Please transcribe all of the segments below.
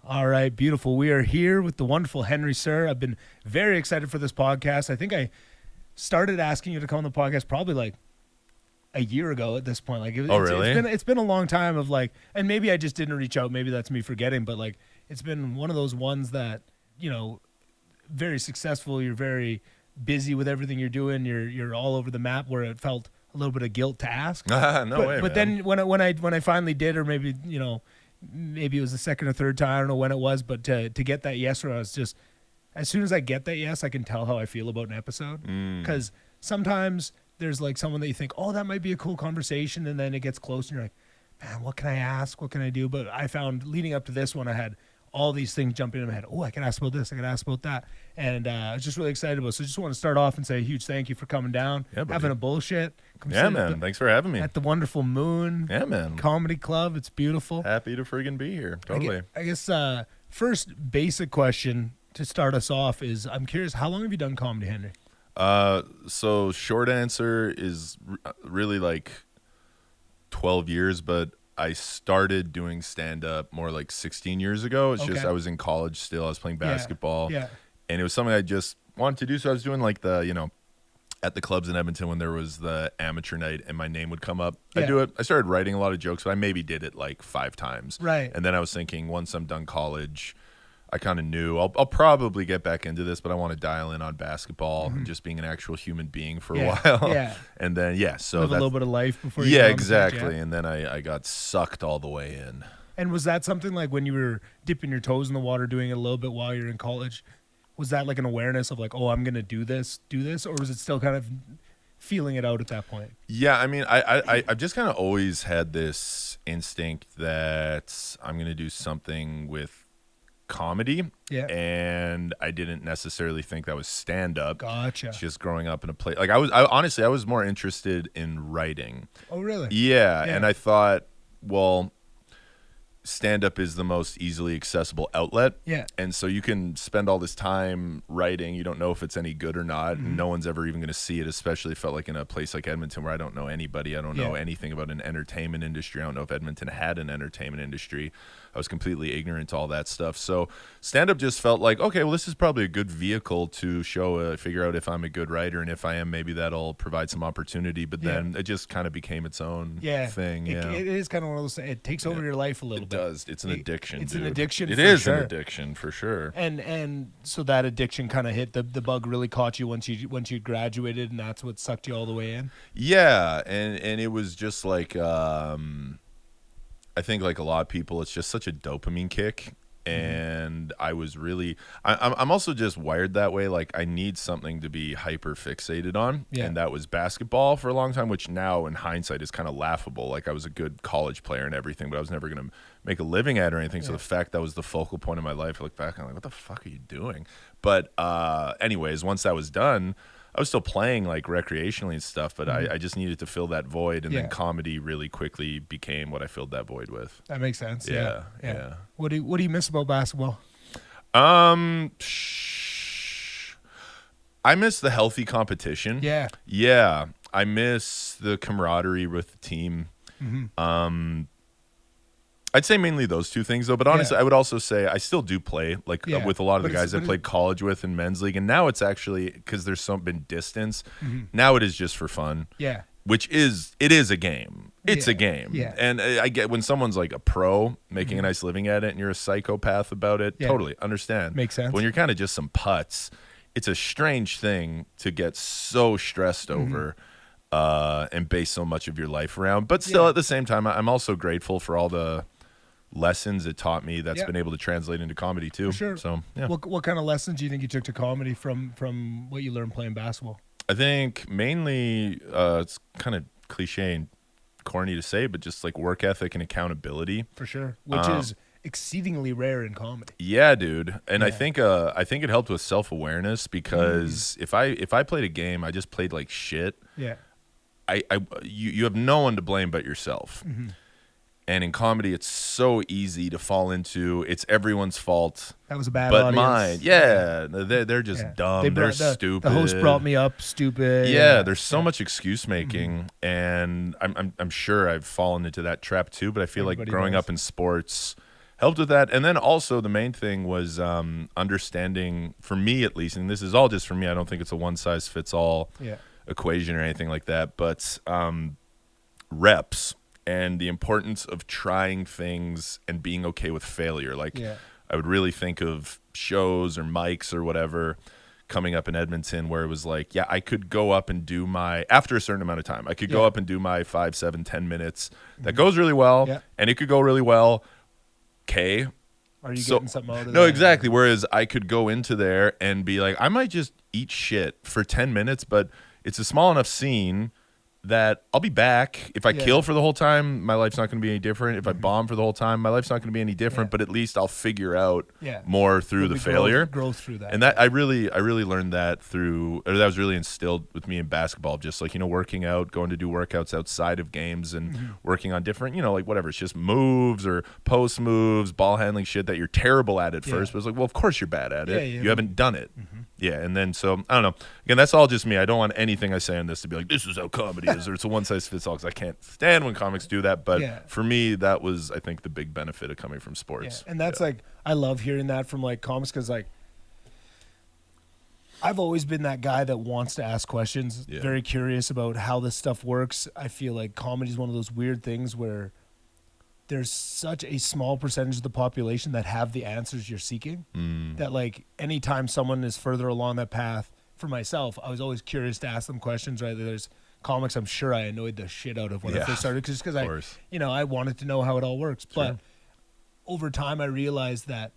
All right, beautiful. We are here with the wonderful Henry Sir. I've been very excited for this podcast. I think I started asking you to come on the podcast probably like a year ago at this point. Like, Really? It's been a long time of like, and maybe I just didn't reach out. Maybe that's me forgetting, but like, it's been one of those ones that, very successful. You're very busy with everything you're doing. You're all over the map where it felt a little bit of guilt to ask. But Then when I finally did, or maybe, maybe it was the second or third time, I don't know when it was, but to get that yes, where I was just, as soon as I get that yes, I can tell how I feel about an episode. Because sometimes there's like someone that you think, oh, that might be a cool conversation, and then it gets close and you're like, man, what can I ask? What can I do? But I found leading up to this one, I had all these things jumping in my head. Oh, I can ask about this. I can ask about that. And I was just really excited about it. So I just want to start off and say a huge thank you for coming down, having a bullshit. Yeah, man. Thanks for having me. At the wonderful Moon Comedy Club. It's beautiful. Happy to friggin' be here. Totally. I guess first basic question to start us off is, I'm curious, how long have you done comedy, Henry? So short answer is really like 12 years, but I started doing stand-up more like 16 years ago. It's just I was in college still. I was playing basketball. Yeah. And it was something I just wanted to do. So I was doing like the, at the clubs in Edmonton when there was the amateur night and my name would come up. Yeah. I started writing a lot of jokes, but I maybe did it like 5 times. Right. And then I was thinking once I'm done college, I kind of knew I'll probably get back into this, but I want to dial in on basketball and just being an actual human being for a while. Yeah. And then, so live a little bit of life before you Yeah, get on exactly. the stage, And then I got sucked all the way in. And was that something like when you were dipping your toes in the water, doing it a little bit while you're in college? Was that like an awareness of like, oh, I'm going to do this? Or was it still kind of feeling it out at that point? Yeah, I mean, I've just kind of always had this instinct that I'm going to do something with comedy. Yeah. And I didn't necessarily think that was stand-up. Gotcha. It's just growing up in a place. Like honestly, I was more interested in writing. Oh, really? Yeah. And I thought, well, stand-up is the most easily accessible outlet. Yeah. And so you can spend all this time writing. You don't know if it's any good or not. And no one's ever even going to see it, especially felt like in a place like Edmonton where I don't know anybody. I don't know anything about an entertainment industry. I don't know if Edmonton had an entertainment industry. I was completely ignorant to all that stuff. So stand-up just felt like, okay, well, this is probably a good vehicle to figure out if I'm a good writer. And if I am, maybe that'll provide some opportunity. But then it just kind of became its own thing. It is kind of one of those things. It takes over your life a little bit. It does. It's an addiction. It's an addiction. It is an addiction for sure. And so that addiction kind of hit the bug really caught you once you graduated, and that's what sucked you all the way in. Yeah, and it was just like I think like a lot of people, it's just such a dopamine kick. And I was really, I'm also just wired that way. Like I need something to be hyper fixated on. Yeah. And that was basketball for a long time, which now in hindsight is kind of laughable. Like I was a good college player and everything, but I was never going to make a living at it or anything. So the fact that was the focal point of my life, I look back, I'm like, what the fuck are you doing? But anyways, once that was done, I was still playing like recreationally and stuff, but I just needed to fill that void, and then comedy really quickly became what I filled that void with. That makes sense. Yeah. What do you miss about basketball? I miss the healthy competition. Yeah. I miss the camaraderie with the team. I'd say mainly those two things, though. But honestly, I would also say I still do play with a lot of the guys I played college with in men's league. And now it's actually, because there's been distance, now it is just for fun. Yeah. Which it is a game. It's a game. Yeah. And I get when someone's like a pro making a nice living at it and you're a psychopath about it, totally understand. Makes sense. But when you're kind of just some putz, it's a strange thing to get so stressed over and base so much of your life around. But still, at the same time, I'm also grateful for all the lessons it taught me that's been able to translate into comedy too. For sure. So yeah. What kind of lessons do you think you took to comedy from what you learned playing basketball? I think mainly it's kind of cliche and corny to say, but just like work ethic and accountability. For sure. Which is exceedingly rare in comedy. Yeah, dude. And I think it helped with self-awareness because if I played a game, I just played like shit. Yeah. You have no one to blame but yourself. And in comedy, it's so easy to fall into it's everyone's fault. That was a bad but audience. mine. Yeah, they're just dumb. They're stupid. The host brought me up stupid. Yeah, there's so much excuse making, and I'm sure I've fallen into that trap too. But I feel like growing up in sports helped with that. And then also the main thing was understanding, for me at least, and this is all just for me, I don't think it's a one-size-fits-all equation or anything like that, but reps and the importance of trying things and being okay with failure. Like I would really think of shows or mics or whatever coming up in Edmonton where it was like, I could go up and do my, after a certain amount of time, I could go up and do my 5, 7, 10 minutes. That goes really well, and it could go really well. Okay. Are you getting something out of that? No, exactly. Whereas I could go into there and be like, I might just eat shit for 10 minutes, but it's a small enough scene that I'll be back. If I kill for the whole time, my life's not going to be any different. If I bomb for the whole time, my life's not going to be any different, but at least I'll figure out more through the failure. Growth through that. And that I really learned that through, or that was really instilled with me in basketball, just like, working out, going to do workouts outside of games and working on different, like whatever, it's just moves or post moves, ball handling shit that you're terrible at first. But it's like, well, of course you're bad at it. You haven't done it. Yeah, and then so, I don't know. Again, that's all just me. I don't want anything I say on this to be like, this is how comedy is, or it's a one-size-fits-all, because I can't stand when comics do that. But for me, that was, I think, the big benefit of coming from sports. And that's like, I love hearing that from like comics, because like, I've always been that guy that wants to ask questions, very curious about how this stuff works. I feel like comedy is one of those weird things where there's such a small percentage of the population that have the answers you're seeking that like anytime someone is further along that path, for myself, I was always curious to ask them questions, right? There's comics I'm sure I annoyed the shit out of when I first started, just because I wanted to know how it all works. Sure. But over time I realized that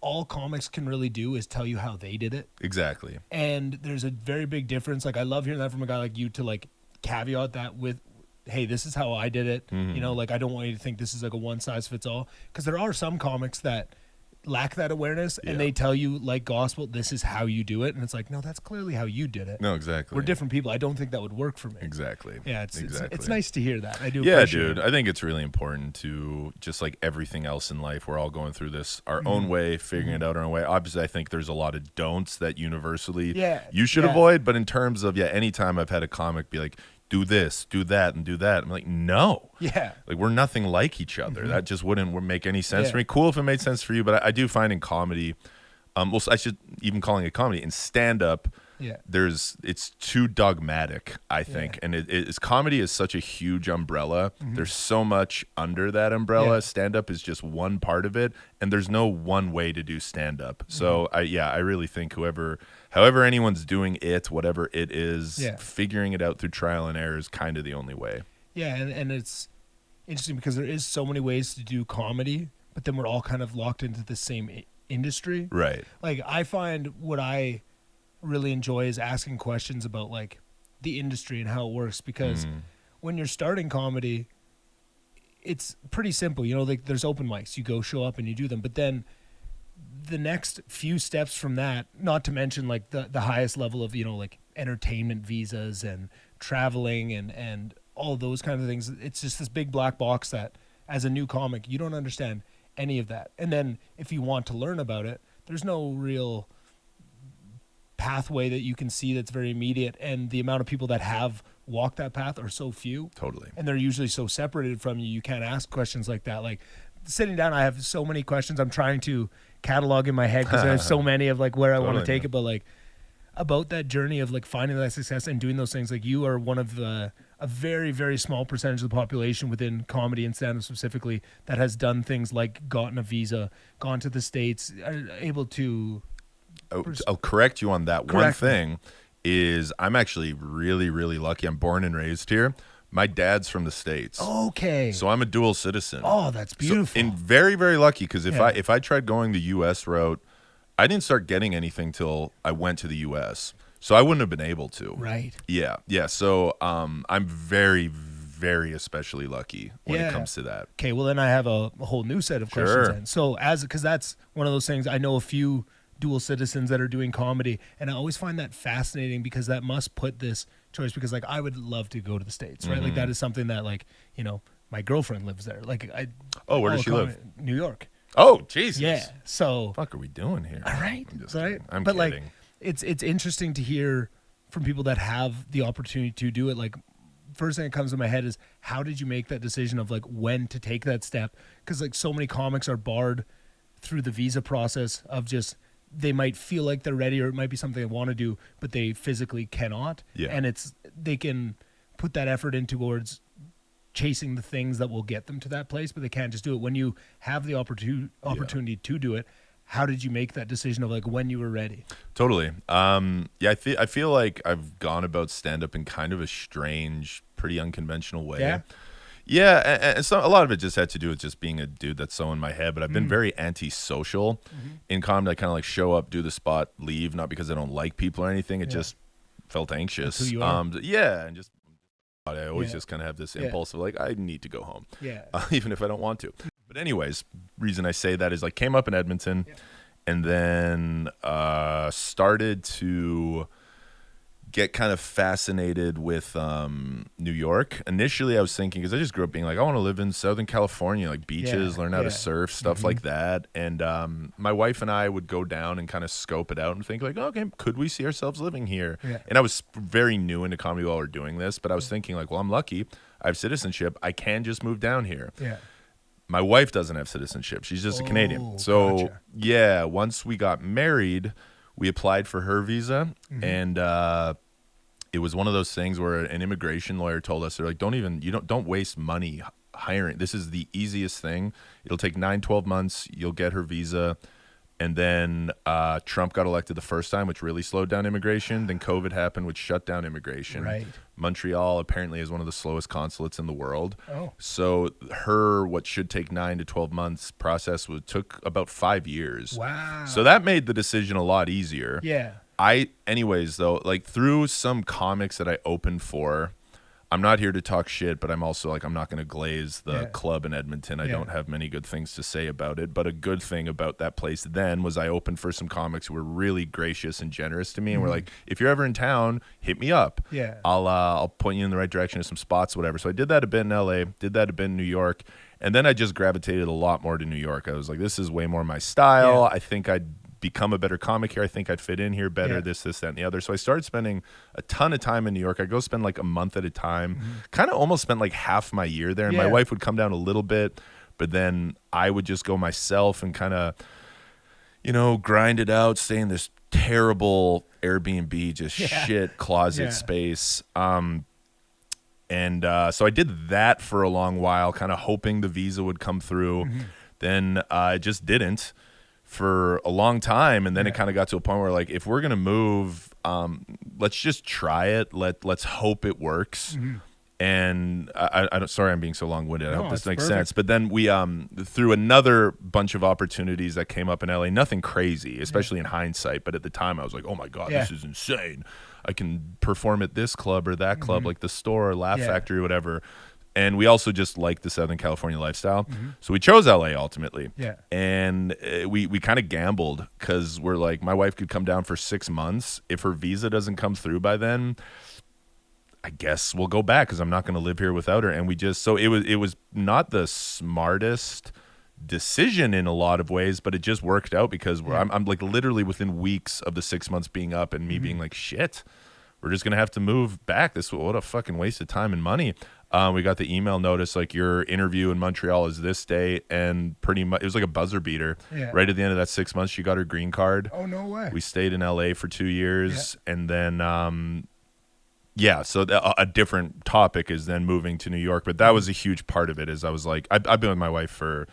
all comics can really do is tell you how they did it. Exactly. And there's a very big difference. Like I love hearing that from a guy like you to like caveat that with, hey, this is how I did it. Like I don't want you to think this is like a one size fits all, because there are some comics that lack that awareness and they tell you like gospel, this is how you do it, and it's like, no, that's clearly how you did it. No, exactly. We're different people. I don't think that would work for me. Exactly. Yeah, it's nice to hear that. I do. Yeah, dude. I think it's really important to, just like everything else in life, we're all going through this our own way, figuring it out our own way. Obviously, I think there's a lot of don'ts that universally you should avoid, but in terms of anytime I've had a comic be like, do this, do that, and do that, I'm like, no. Yeah. Like, we're nothing like each other. That just wouldn't make any sense for me. Cool if it made sense for you, but I do find in comedy, well, I should even calling it comedy, in stand-up, it's too dogmatic, I think. And comedy is such a huge umbrella. There's so much under that umbrella. Stand-up is just one part of it, and there's no one way to do stand-up. So, I really think however anyone's doing it, whatever it is, figuring it out through trial and error is kind of the only way. Yeah, and it's interesting because there is so many ways to do comedy, but then we're all kind of locked into the same industry. Right. Like, I find what I really enjoy is asking questions about, like, the industry and how it works, because when you're starting comedy, it's pretty simple. Like, there's open mics. You go show up and you do them, but then the next few steps from that, not to mention like the highest level of, like entertainment visas and traveling and all those kind of things. It's just this big black box that as a new comic, you don't understand any of that. And then if you want to learn about it, there's no real pathway that you can see that's very immediate. And the amount of people that have walked that path are so few. Totally. And they're usually so separated from you. You can't ask questions like that. Like sitting down, I have so many questions I'm trying to catalog in my head because I have so many of like where I want to take it, but like about that journey of like finding that success and doing those things, like you are one of a very, very small percentage of the population within comedy and stand-up specifically that has done things like gotten a visa, gone to the States, able to... I'll correct you on that. One thing is I'm actually really, really lucky. I'm born and raised here. My dad's from the States. Okay. So I'm a dual citizen. Oh, that's beautiful. And very, very lucky, because if I tried going the U.S. route, I didn't start getting anything till I went to the U.S. So I wouldn't have been able to. Right. Yeah. Yeah. So I'm very, very especially lucky when it comes to that. Okay. Well, then I have a whole new set of questions then. So because that's one of those things, I know a few dual citizens that are doing comedy, and I always find that fascinating because that must put this choice, because like I would love to go to the States, right? Like that is something that like, my girlfriend lives there. Like where does she live? New York. Oh, Jesus. Yeah. So what the fuck are we doing here? All right. Right. I'm but kidding. Like it's interesting to hear from people that have the opportunity to do it. Like first thing that comes to my head is, how did you make that decision of like when to take that step? Because like so many comics are barred through the visa process of just, they might feel like they're ready, or it might be something they want to do, but they physically cannot. Yeah. And they can put that effort in towards chasing the things that will get them to that place, but they can't just do it. When you have the opportunity to do it, how did you make that decision of like when you were ready? Totally. Yeah, I feel like I've gone about stand-up in kind of a strange, pretty unconventional way. Yeah? Yeah, and so a lot of it just had to do with just being a dude that's so in my head, but I've been very antisocial in comedy. I kind of like show up, do the spot, leave, not because I don't like people or anything. It just felt anxious. That's who you are. Yeah, and just I always just kind of have this impulse of like, I need to go home, even if I don't want to. But anyways, reason I say that is like came up in Edmonton and then started to get kind of fascinated with New York. Initially, I was thinking, because I just grew up being like, I want to live in Southern California, like beaches, learn how to surf, stuff like that. And my wife and I would go down and kind of scope it out and think like, okay, could we see ourselves living here? Yeah. And I was very new into comedy while we were doing this, but I was thinking like, well, I'm lucky. I have citizenship. I can just move down here. Yeah. My wife doesn't have citizenship. She's just a Canadian. So once we got married, we applied for her visa, and it was one of those things where an immigration lawyer told us, they're like, don't waste money hiring. This is the easiest thing. It'll take 9-12 months. You'll get her visa. And then Trump got elected the first time, which really slowed down immigration. Then COVID happened, which shut down immigration. Right. Montreal apparently is one of the slowest consulates in the world. Oh. So what should take 9 to 12 months process took about 5 years. Wow. So that made the decision a lot easier. Yeah. Anyways, though, like through some comics that I opened for, I'm not here to talk shit, but I'm also like, I'm not going to glaze the club in Edmonton. I don't have many good things to say about it. But a good thing about that place then was I opened for some comics who were really gracious and generous to me. And were like, if you're ever in town, hit me up. Yeah. I'll point you in the right direction to some spots, whatever. So I did that a bit in LA, did that a bit in New York. And then I just gravitated a lot more to New York. I was like, this is way more my style. I think I'd become a better comic here. I think I'd fit in here better, this, that, and the other. So I started spending a ton of time in New York. I go spend like a month at a time, kind of almost spent like half my year there. And my wife would come down a little bit, but then I would just go myself and kind of, grind it out, stay in this terrible Airbnb, just shit closet space. So I did that for a long while, kind of hoping the visa would come through. Then it just didn't for a long time, and then it kind of got to a point where like, if we're gonna move, let's just try it. Let's hope it works. And I don't. Sorry, I'm being so long-winded. I hope this makes sense. But then we through another bunch of opportunities that came up in LA, nothing crazy, especially in hindsight. But at the time, I was like, oh my god, this is insane. I can perform at this club or that club, like the Store, Laugh Factory, whatever. And we also just like the Southern California lifestyle. So we chose LA ultimately. Yeah. And we kind of gambled because we're like, my wife could come down for 6 months. If her visa doesn't come through by then, I guess we'll go back because I'm not going to live here without her. And it was not the smartest decision in a lot of ways, but it just worked out because I'm like literally within weeks of the 6 months being up and me being like, shit, we're just going to have to move back. What a fucking waste of time and money. We got the email notice like, your interview in Montreal is this day, and pretty much it was like a buzzer beater. Right at the end of that 6 months, she got her green card. Oh, no way. We stayed in LA for 2 years, and then so a different topic is then moving to New York, but that was a huge part of it. Is I was like, I've been with my wife for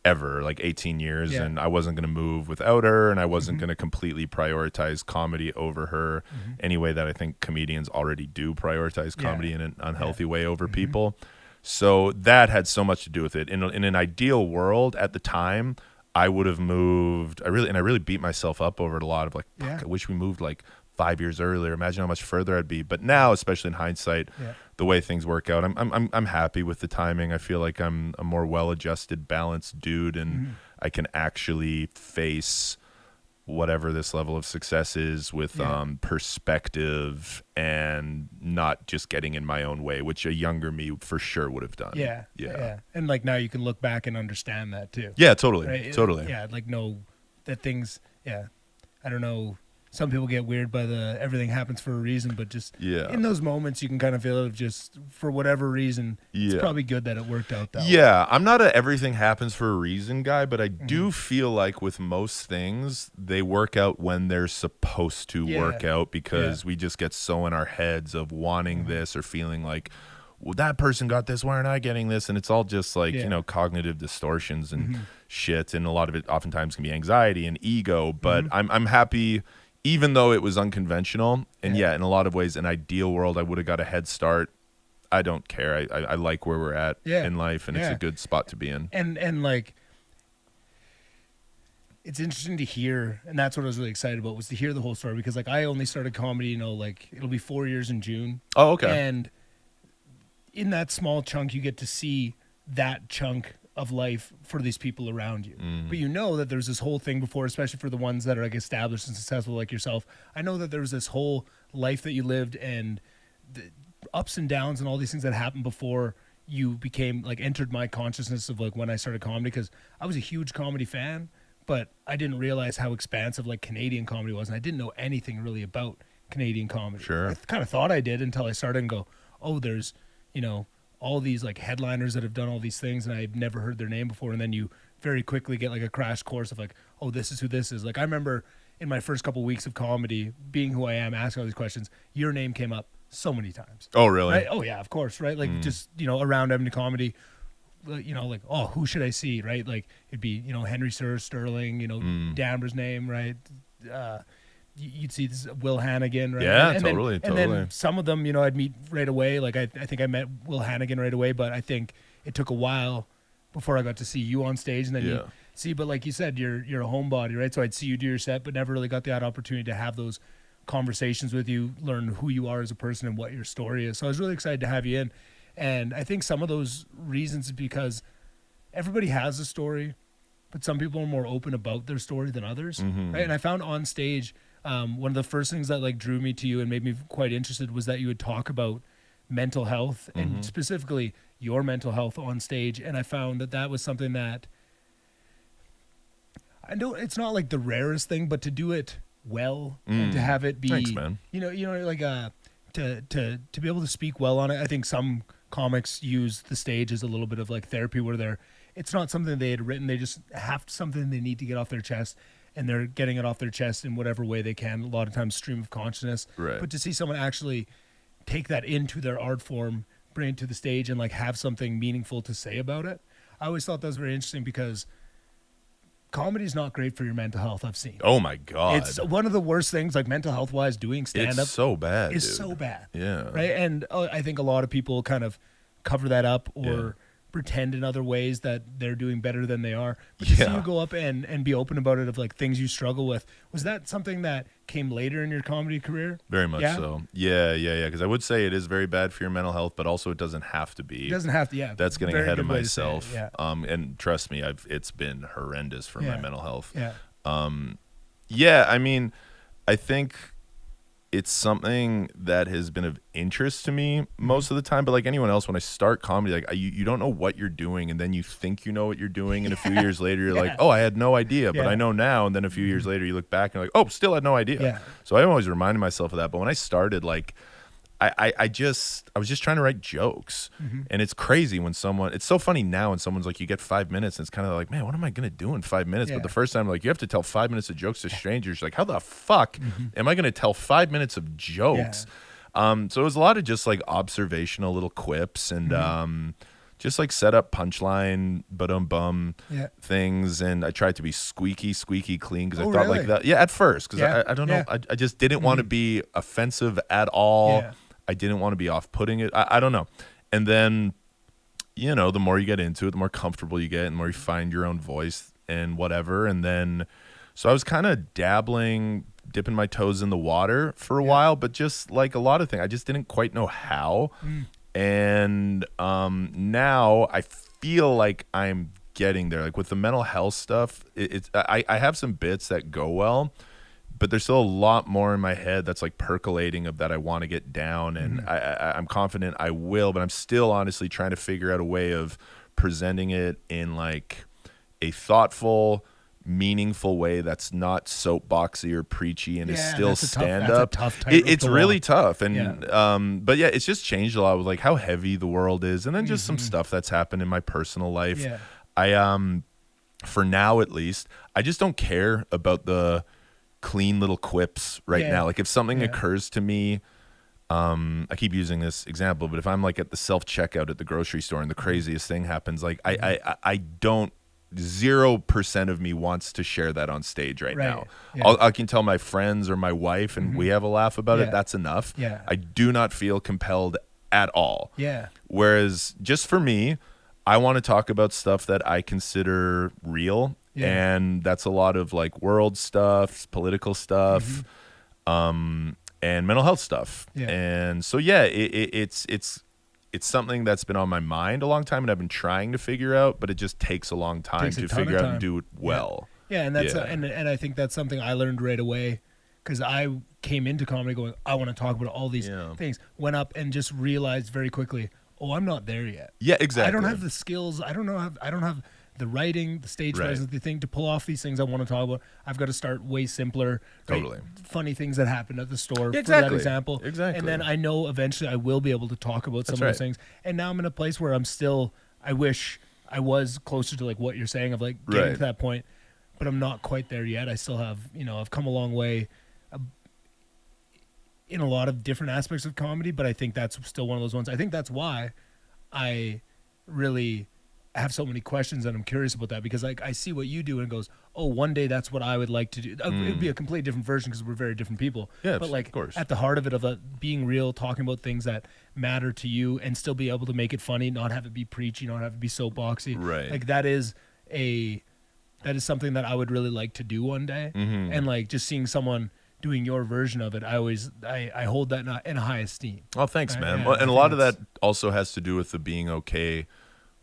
ever, like 18 years, and I wasn't going to move without her, and I wasn't going to completely prioritize comedy over her anyway that I think comedians already do prioritize comedy in an unhealthy way over people. So that had so much to do with it. In an ideal world at the time, I would have moved. I really beat myself up over it a lot of like, fuck, I wish we moved like 5 years earlier. Imagine how much further I'd be. But now, especially in hindsight, the way things work out, I'm happy with the timing. I feel like I'm a more well-adjusted, balanced dude, and I can actually face whatever this level of success is with perspective and not just getting in my own way, which a younger me for sure would have done. Yeah. And like now you can look back and understand that too. Yeah, totally. Right? Totally. Yeah, like know that things. Yeah, I don't know. some people get weird by the everything happens for a reason, but just Yeah. in those moments you can kind of feel it just for whatever reason. It's probably good that it worked out that way. Yeah, I'm not a everything happens for a reason guy, but I do feel like with most things, they work out when they're supposed to work out, because we just get so in our heads of wanting this or feeling like, well, that person got this, why aren't I getting this? And it's all just like, you know, cognitive distortions and shit. And a lot of it oftentimes can be anxiety and ego, but I'm happy, even though it was unconventional. And in a lot of ways, an ideal world, I would have got a head start. I don't care. I like where we're at in life, and it's a good spot to be in. And like, it's interesting to hear, and that's what I was really excited about, was to hear the whole story, because like I only started comedy, you know, like it'll be 4 years in June. Oh, okay. And in that small chunk, you get to see that chunk of life for these people around you. But you know that there's this whole thing before, especially for the ones that are like established and successful like yourself. I know that there was this whole life that you lived, and the ups and downs and all these things that happened before you became like entered my consciousness of like when I started comedy, because I was a huge comedy fan, but I didn't realize how expansive like Canadian comedy was, and I didn't know anything really about Canadian comedy. Sure. I kind of thought I did until I started and go, oh, there's, you know, all these like headliners that have done all these things, and I've never heard their name before. And then you very quickly get like a crash course of like, oh, this is who this is. Like I remember in my first couple weeks of comedy, being who I am, asking all these questions, your name came up so many times. Oh, really? Right? Oh yeah, of course. Right. Like just, you know, around Edmonton comedy, you know, like, oh, who should I see? Right. Like it'd be, you know, Henry Sir, Sterling, you know, Damber's name. Right. You'd see this Will Hannigan, right? Yeah, and totally. And then some of them, you know, I'd meet right away. Like I think I met Will Hannigan right away, but I think it took a while before I got to see you on stage. And then you see, but like you said, you're a homebody, right? So I'd see you do your set, but never really got the opportunity to have those conversations with you, learn who you are as a person and what your story is. So I was really excited to have you in. And I think some of those reasons is because everybody has a story, but some people are more open about their story than others, right? And I found on stage, one of the first things that like drew me to you and made me quite interested was that you would talk about mental health and specifically your mental health on stage. And I found that that was something that I know it's not like the rarest thing, but to do it well and to have it be, Thanks, man. you know, like to be able to speak well on it. I think some comics use the stage as a little bit of like therapy where it's not something they had written. They just have something they need to get off their chest, and they're getting it off their chest in whatever way they can. A lot of times stream of consciousness. Right. But to see someone actually take that into their art form, bring it to the stage, and like have something meaningful to say about it, I always thought that was very interesting, because comedy is not great for your mental health, I've seen. Oh my God. It's one of the worst things, like mental health wise, doing stand-up. It's so bad, It's dude. so bad. Yeah. Right? And I think a lot of people kind of cover that up or pretend in other ways that they're doing better than they are. But to see you go up and be open about it, of like things you struggle with, was that something that came later in your comedy career? Very much so. Yeah. Because I would say it is very bad for your mental health, but also it doesn't have to be. It doesn't have to, That's getting ahead of myself. Yeah. And trust me, it's been horrendous for my mental health. Yeah. I mean, I think it's something that has been of interest to me most of the time, but like anyone else, when I start comedy, like you don't know what you're doing, and then you think you know what you're doing, and a few years later you're like, oh, I had no idea, but I know now. And then a few years later you look back and you're like, oh, still had no idea. Yeah. So I'm always reminding myself of that. But when I started, like I was just trying to write jokes, and it's crazy when it's so funny now when someone's like, you get 5 minutes, and it's kind of like, man, what am I going to do in 5 minutes? But the first time, like, you have to tell 5 minutes of jokes to strangers. Like, how the fuck am I going to tell 5 minutes of jokes? So it was a lot of just like observational little quips and just like set up punchline, bum things. And I tried to be squeaky clean, because I thought like that. Yeah, at first, because I don't know. I just didn't want to be offensive at all. Yeah. I didn't want to be off-putting it. I don't know. And then, you know, the more you get into it, the more comfortable you get, and the more you find your own voice and whatever. And then, so I was kind of dipping my toes in the water for a while, but just like a lot of things, I just didn't quite know how. And now I feel like I'm getting there. Like with the mental health stuff, I have some bits that go well, but there's still a lot more in my head that's like percolating of that I want to get down, and I'm confident I will, but I'm still honestly trying to figure out a way of presenting it in like a thoughtful meaningful way that's not soapboxy or preachy and is still that's stand that's a up. tough tightrope It's to really walk. tough. And but yeah, it's just changed a lot with like how heavy the world is, and then just some stuff that's happened in my personal life. Yeah. I for now at least, I just don't care about the clean little quips right now. Like if something occurs to me, I keep using this example, but if I'm like at the self-checkout at the grocery store and the craziest thing happens, like I don't 0% of me wants to share that on stage right now. I can tell my friends or my wife and we have a laugh about it. That's enough. I do not feel compelled at all. Whereas just for me, I want to talk about stuff that I consider real. And that's a lot of like world stuff, political stuff, and mental health stuff. And so, it's something that's been on my mind a long time and I've been trying to figure out, but it just takes a long time to figure out and do it well. And that's and I think that's something I learned right away, because I came into comedy going, I want to talk about all these things. Went up and just realized very quickly, I'm not there yet. Yeah, exactly. I don't have the skills. I don't have the writing, the stage presence, the thing to pull off these things I want to talk about. I've got to start way simpler. Totally. Funny things that happened at the store, for that example. Exactly. And then I know eventually I will be able to talk about some of those things. And now I'm in a place where I wish I was closer to like what you're saying of like getting to that point, but I'm not quite there yet. I still have, I've come a long way in a lot of different aspects of comedy, but I think that's still one of those ones. I think that's why I really have so many questions and I'm curious about that, because like I see what you do and it goes, one day that's what I would like to do. It'd be a completely different version because we're very different people. But like of course. At the heart of it, of being real, talking about things that matter to you and still be able to make it funny, not have it be preachy, not have it be soapboxy. Like that is something that I would really like to do one day. And like just seeing someone doing your version of it, I hold that in a high esteem. Oh, thanks, man. And a lot of that also has to do with the being okay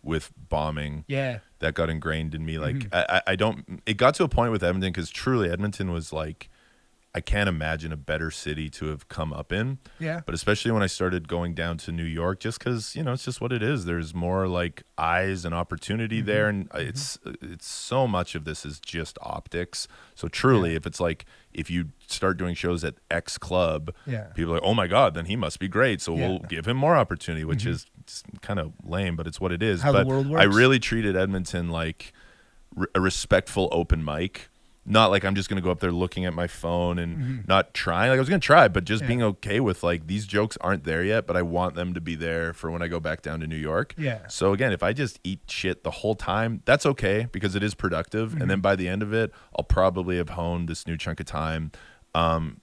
with bombing that got ingrained in me. Like I don't, it got to a point with Edmonton, because truly Edmonton was like, I can't imagine a better city to have come up in. But especially when I started going down to New York, just because, it's just what it is. There's more like eyes and opportunity there. And it's so much of this is just optics. So truly, if it's like, if you start doing shows at X club, people are like, oh my God, then he must be great. So we'll give him more opportunity, which is kind of lame, but it's what it is. How but the world works. I really treated Edmonton like a respectful open mic. Not like I'm just going to go up there looking at my phone and not trying. Like I was going to try, but just being okay with like, these jokes aren't there yet, but I want them to be there for when I go back down to New York. So again, if I just eat shit the whole time, that's okay, because it is productive. And then by the end of it, I'll probably have honed this new chunk of time. And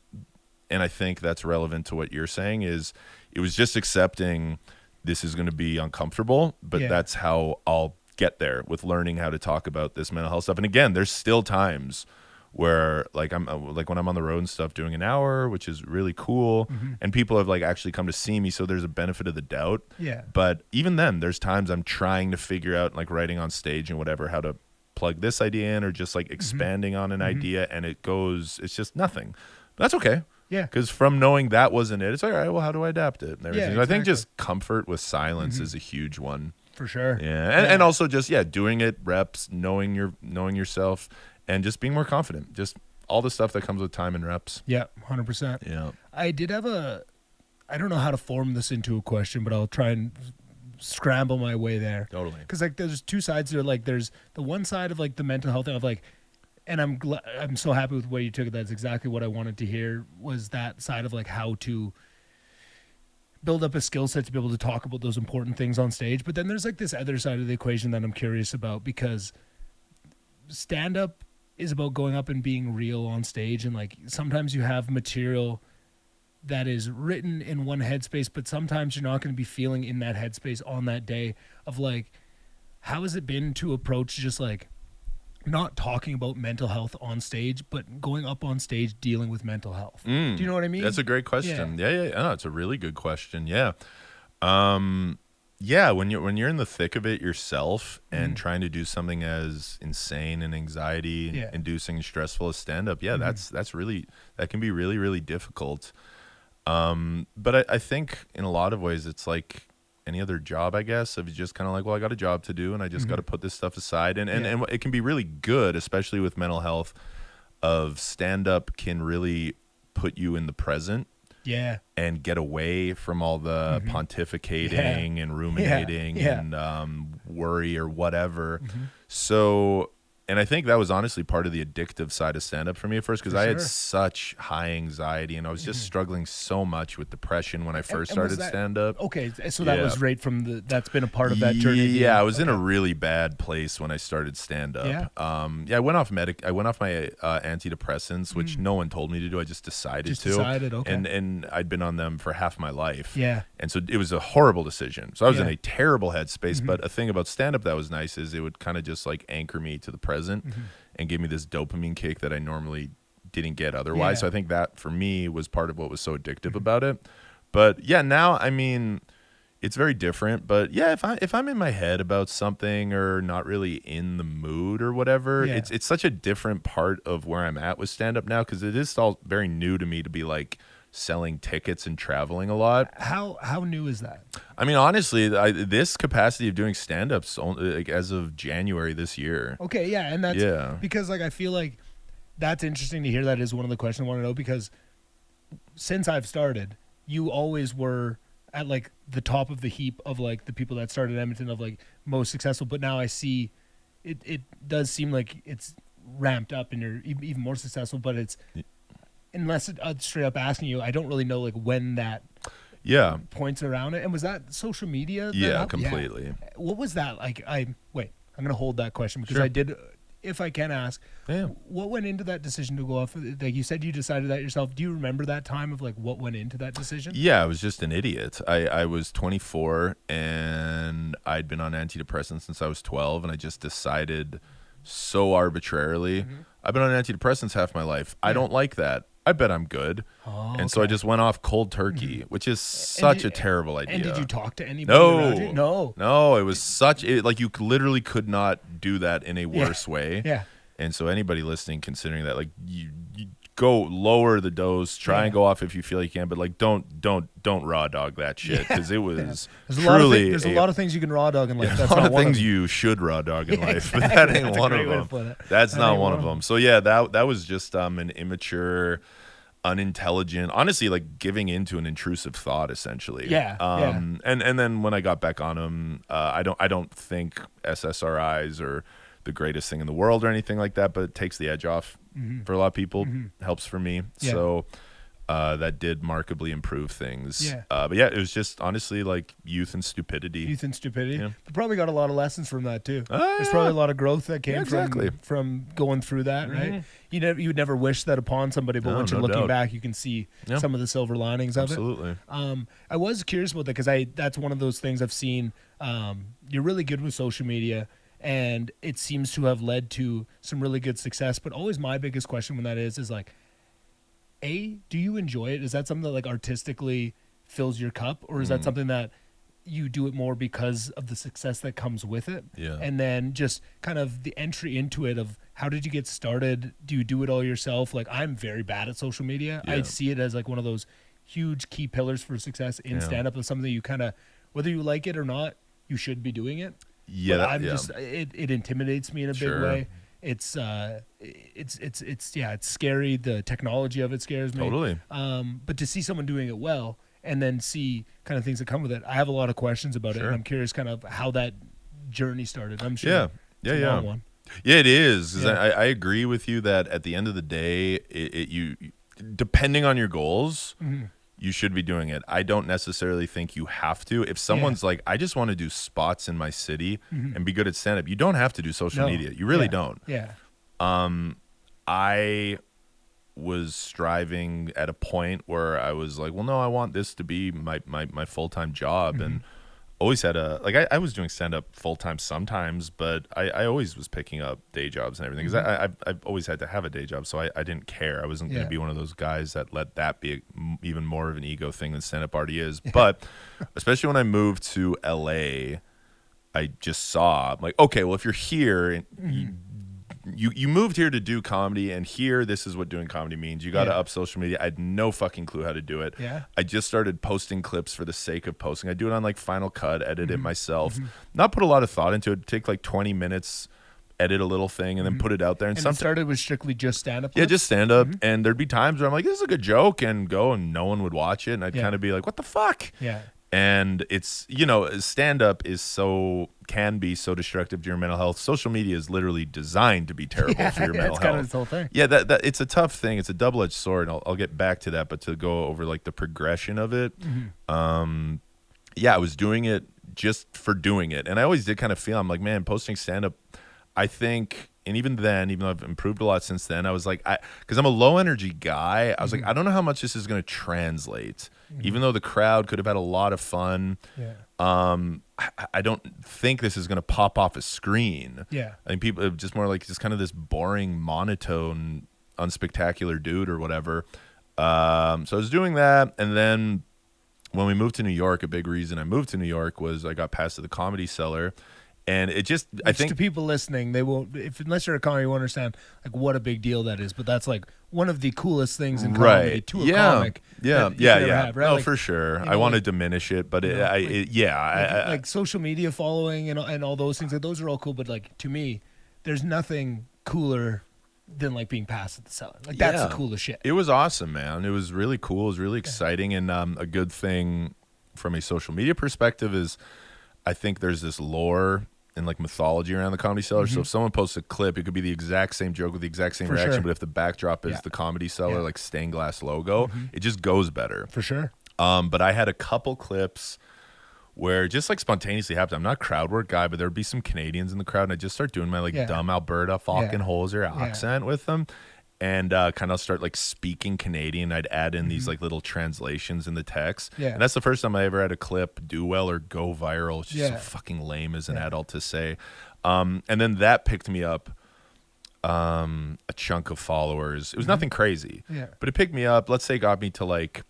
I think that's relevant to what you're saying, is it was just accepting this is going to be uncomfortable, but that's how I'll get there with learning how to talk about this mental health stuff. And again, there's still times where like I'm like when I'm on the road and stuff doing an hour, which is really cool, and people have like actually come to see me, so there's a benefit of the doubt. But even then, there's times I'm trying to figure out, like writing on stage and whatever, how to plug this idea in, or just like expanding on an idea, and it's just nothing. That's okay. Because from knowing that wasn't it, it's like, all right, well, how do I adapt it and everything? So I think just comfort with silence is a huge one. For sure. And also just doing it, reps, knowing yourself, and just being more confident. Just all the stuff that comes with time and reps. 100%. I did have I don't know how to form this into a question, but I'll try and scramble my way there. Totally. Because like there's two sides there. Like there's the one side of like the mental health of like, and I'm so happy with the way you took it. That's exactly what I wanted to hear, was that side of like how to build up a skill set to be able to talk about those important things on stage. But then there's like this other side of the equation that I'm curious about, because stand-up is about going up and being real on stage. And like sometimes you have material that is written in one headspace, but sometimes you're not going to be feeling in that headspace on that day. Of like, how has it been to approach just like not talking about mental health on stage, but going up on stage dealing with mental health? Do you know what I mean? That's a great question. Yeah. It's a really good question. When you're in the thick of it yourself and trying to do something as insane and anxiety inducing and stressful as stand-up, that's really, that can be really, really difficult. But I think in a lot of ways it's like any other job, I guess. Of just kind of like, well, I got a job to do, and I just got to put this stuff aside. And it can be really good, especially with mental health. Of stand-up can really put you in the present. Yeah. And get away from all the pontificating and ruminating and worry or whatever. So, and I think that was honestly part of the addictive side of stand-up for me at first, because I had such high anxiety, and I was just struggling so much with depression when I first started stand-up. Okay, so that was right from that's been a part of that journey. Yeah, I was in a really bad place when I started stand-up. Yeah. I went off my antidepressants, which no one told me to do. I just decided to. Okay. And I'd been on them for half my life. Yeah. And so it was a horrible decision. So I was in a terrible headspace, but a thing about stand-up that was nice is it would kind of just like anchor me to the present and give me this dopamine kick that I normally didn't get otherwise. Yeah. So I think that for me was part of what was so addictive about it. But yeah, now, I mean, it's very different. But yeah, if I'm in my head about something or not really in the mood or whatever, it's such a different part of where I'm at with stand-up now, because it is all very new to me to be like selling tickets and traveling a lot. How new is that? I mean, honestly, this capacity of doing stand-ups like as of January this year. Okay, yeah, and that's because like I feel like that's interesting to hear. That is one of the questions I want to know, because since I've started, you always were at like the top of the heap of like the people that started Edmonton of like most successful, but now I see it does seem like it's ramped up and you're even more successful, but it's unless straight up asking you, I don't really know like when that points around it. And was that social media? Completely. Yeah. What was that like? I'm gonna hold that question because I did, if I can ask, what went into that decision to go off? Like you said, you decided that yourself. Do you remember that time of like what went into that decision? Yeah, I was just an idiot. I was 24 and I'd been on antidepressants since I was 12, and I just decided so arbitrarily, I've been on antidepressants half my life. I don't like that. I bet I'm good. And so I just went off cold turkey, which is such a terrible idea. And did you talk to anybody around you? No, it was like you literally could not do that in a worse way. Yeah. And so anybody listening, considering that, like you go lower the dose, try and go off if you feel you can, but like don't raw dog that shit, because it was there's a lot of things you can raw dog in life. That's a lot of things you should raw dog in life, but that ain't one of them. That's not one of them. So yeah, that was just an immature, unintelligent, honestly, like giving into an intrusive thought, essentially. And then when I got back on them, I don't think SSRIs are the greatest thing in the world or anything like that, but it takes the edge off for a lot of people. Helps for me. So that did markedly improve things. But yeah, it was just honestly like youth and stupidity. You probably got a lot of lessons from that too. There's probably a lot of growth that came from going through that, right? You would never wish that upon somebody, but once you're looking back, you can see some of the silver linings of it. I was curious about that because that's one of those things I've seen. You're really good with social media, and it seems to have led to some really good success. But always my biggest question when that is like, do you enjoy it? Is that something that like artistically fills your cup, or is that something that you do it more because of the success that comes with it? And then just kind of the entry into it of how did you get started? Do you do it all yourself? Like I'm very bad at social media. I see it as like one of those huge key pillars for success in stand-up, of something you kind of, whether you like it or not, you should be doing it. It intimidates me in a big way. It's scary. The technology of it scares me. Totally. But to see someone doing it well and then see kind of things that come with it, I have a lot of questions about it, and I'm curious kind of how that journey started. I'm sure it's a long one. Yeah, it is. 'Cause I agree with you that at the end of the day, you depending on your goals, you should be doing it. I don't necessarily think you have to. If someone's like, I just want to do spots in my city and be good at stand-up, you don't have to do social media. You really don't. I was striving at a point where I was like, well, no, I want this to be my full-time job. And always had I was doing stand-up full-time sometimes, but I always was picking up day jobs and everything, because I've always had to have a day job, so I didn't care. I wasn't going to be one of those guys that let that be even more of an ego thing than stand-up already is. But especially when I moved to LA, I just saw, I'm like, okay, well, if you're here, you moved here to do comedy, and here this is what doing comedy means. You got to Yeah. up social media. I had no fucking clue how to do it. Yeah. I just started posting clips for the sake of posting. I do it on like Final Cut, edit it myself. Not put a lot of thought into it. Take like 20 minutes, edit a little thing, and then put it out there. And it started with strictly just stand-up? Yeah, just stand up. And there'd be times where I'm like, this is a good joke, and go, and no one would watch it. And I'd kind of be like, what the fuck? Yeah. And it's, stand up can be so destructive to your mental health. Social media is literally designed to be terrible for your mental health. That's kind of this whole thing. Yeah, that it's a tough thing. It's a double-edged sword. And I'll get back to that, but to go over like the progression of it, I was doing it just for doing it. And I always did kind of feel, I'm like, man, posting stand-up, I think, and even then, even though I've improved a lot since then, I was like, because I'm a low energy guy, I was like, I don't know how much this is going to translate. Even though the crowd could have had a lot of fun, I don't think this is going to pop off a screen. Yeah. I think people just more like just kind of this boring, monotone, unspectacular dude or whatever. So I was doing that, and then when we moved to New York, a big reason I moved to New York was I got passed to the Comedy Cellar. And it just, I think, to people listening, they won't, unless you're a comedy, you won't understand like what a big deal that is. But that's like one of the coolest things in comedy to a comic. Yeah. Have, right? No, like, for sure. I want to diminish it, but like social media following and all those things. Like, those are all cool, but like to me, there's nothing cooler than like being passed at the Cellar. Like that's the coolest shit. It was awesome, man. It was really cool. It was really exciting, and a good thing from a social media perspective is, I think there's this lore and like mythology around the Comedy Cellar. So if someone posts a clip, it could be the exact same joke with the exact same reaction, but if the backdrop is the Comedy Cellar like stained glass logo, it just goes better. For sure. But I had a couple clips where it just like spontaneously happened. I'm not a crowd work guy, but there'd be some Canadians in the crowd, and I'd just start doing my like dumb Alberta fucking hoser accent with them. And kind of start like speaking Canadian. I'd add in these like little translations in the text. Yeah. And that's the first time I ever had a clip do well or go viral. It's just so fucking lame as an adult to say. And then that picked me up a chunk of followers. It was nothing crazy. Yeah. But it picked me up, let's say it got me to like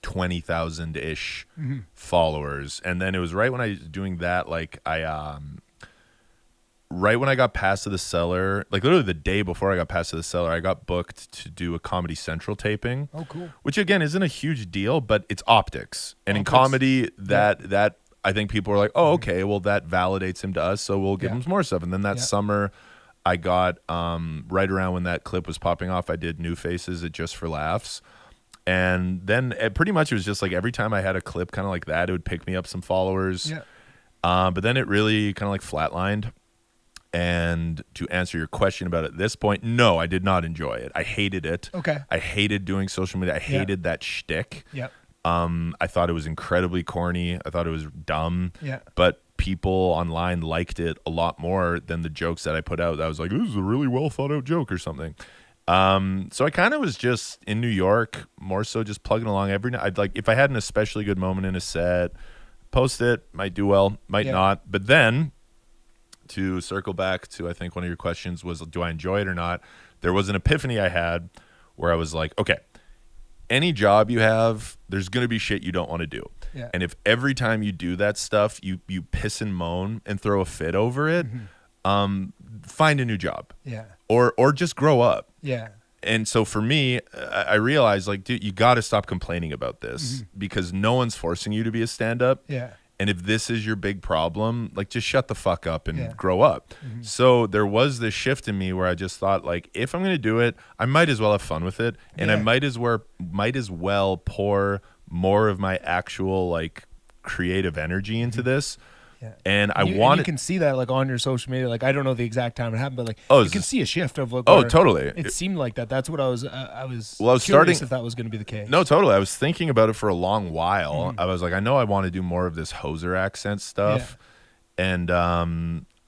20,000-ish followers. And then it was right when I was doing that, like right when I got passed to the Cellar, like literally the day before I got passed to the Cellar, I got booked to do a Comedy Central taping. Oh, cool. Which again isn't a huge deal, but it's optics. And in comedy, that I think people are like, oh, okay, well that validates him to us, so we'll give him some more stuff. And then that summer, I got right around when that clip was popping off, I did New Faces at Just for Laughs. And then pretty much it was just like every time I had a clip kind of like that, it would pick me up some followers. Yeah. But then it really kind of like flatlined. And to answer your question about it at this point, no, I did not enjoy it. I hated it. Okay. I hated doing social media. I hated that shtick. Yep. I thought it was incredibly corny. I thought it was dumb. Yeah. But people online liked it a lot more than the jokes that I put out. I was like, this is a really well thought out joke or something. So I kind of was just in New York, more so just plugging along every night. I'd like, if I had an especially good moment in a set, post it, might do well, might not. But then, to circle back to, I think one of your questions was, do I enjoy it or not? There was an epiphany I had where I was like, okay, any job you have, there's going to be shit you don't want to do. Yeah. And if every time you do that stuff, you piss and moan and throw a fit over it, find a new job. Yeah. Or just grow up. Yeah. And so for me, I realized, like, dude, you got to stop complaining about this because no one's forcing you to be a stand-up. Yeah. And if this is your big problem, like, just shut the fuck up and grow up. So there was this shift in me where I just thought, like, if I'm going to do it, I might as well have fun with it. And I might as well pour more of my actual, like, creative energy into this. Yeah. And you can see that like on your social media. Like, I don't know the exact time it happened, but like you can see a shift of like, totally. It seemed like that. That's what I was curious starting if that was going to be the case. No, totally. I was thinking about it for a long while. I was like, I know I want to do more of this hoser accent stuff. Yeah. And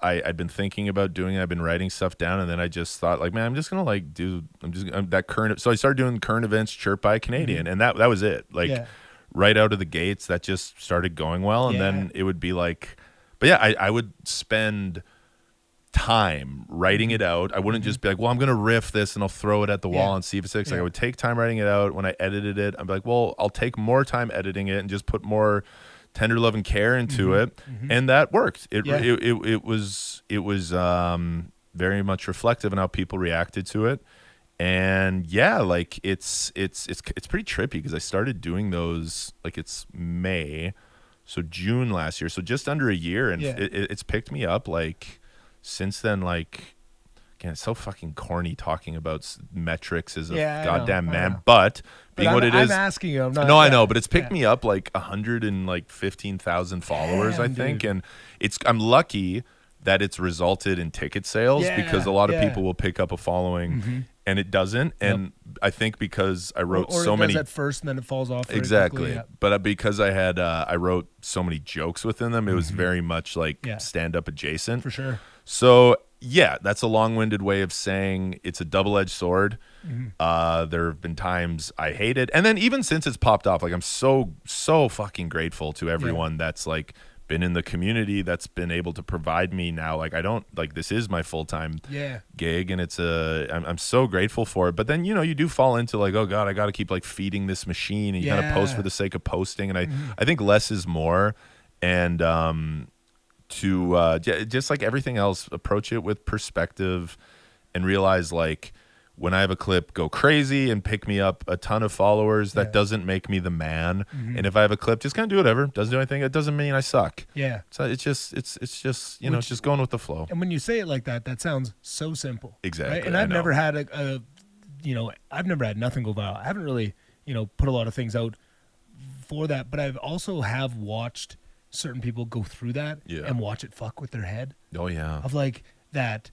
I'd been thinking about doing it. I've been writing stuff down, and then I just thought, like, man, I'm just gonna like that current. So I started doing current events chirp by Canadian, and that was it. Like right out of the gates, that just started going well, and then it would be like. But yeah, I would spend time writing it out. I wouldn't just be like, well, I'm going to riff this and I'll throw it at the wall and see if it sticks. Like, I would take time writing it out. When I edited it, I'd be like, well, I'll take more time editing it and just put more tender love and care into it. And that worked. It was very much reflective on how people reacted to it. And yeah, like it's pretty trippy because I started doing those like it's May, so June last year, so just under a year, and it's picked me up like since then. Like again, it's so fucking corny talking about metrics as a goddamn man, but being what it is, I'm asking you. I'm not, no, I know, but it's picked me up like 115,000 followers, I think, dude. and I'm lucky that it's resulted in ticket sales because a lot of people will pick up a following and it doesn't. And I think because I wrote or so it many does at first and then it falls off. Exactly. Quickly, But because I wrote so many jokes within them, it was very much like stand-up adjacent. For sure. So yeah, that's a long-winded way of saying it's a double-edged sword. There have been times I hate it. And then even since it's popped off, like I'm so fucking grateful to everyone that's like been in the community, that's been able to provide me now. Like I don't like, this is my full-time gig, and it's I'm so grateful for it. But then, you know, you do fall into like, oh God, I got to keep like feeding this machine, and you kind of post for the sake of posting. And I think less is more. And to just like everything else, approach it with perspective and realize like when I have a clip go crazy and pick me up a ton of followers, that doesn't make me the man. And if I have a clip just kind of do whatever, doesn't do anything, it doesn't mean I suck. So it's just you know, it's just going with the flow. And when you say it like that, that sounds so simple. Exactly. Right? And I've never had I've never had nothing go viral. I haven't really, put a lot of things out for that, but I've also have watched certain people go through that and watch it fuck with their head. Oh yeah. Of like that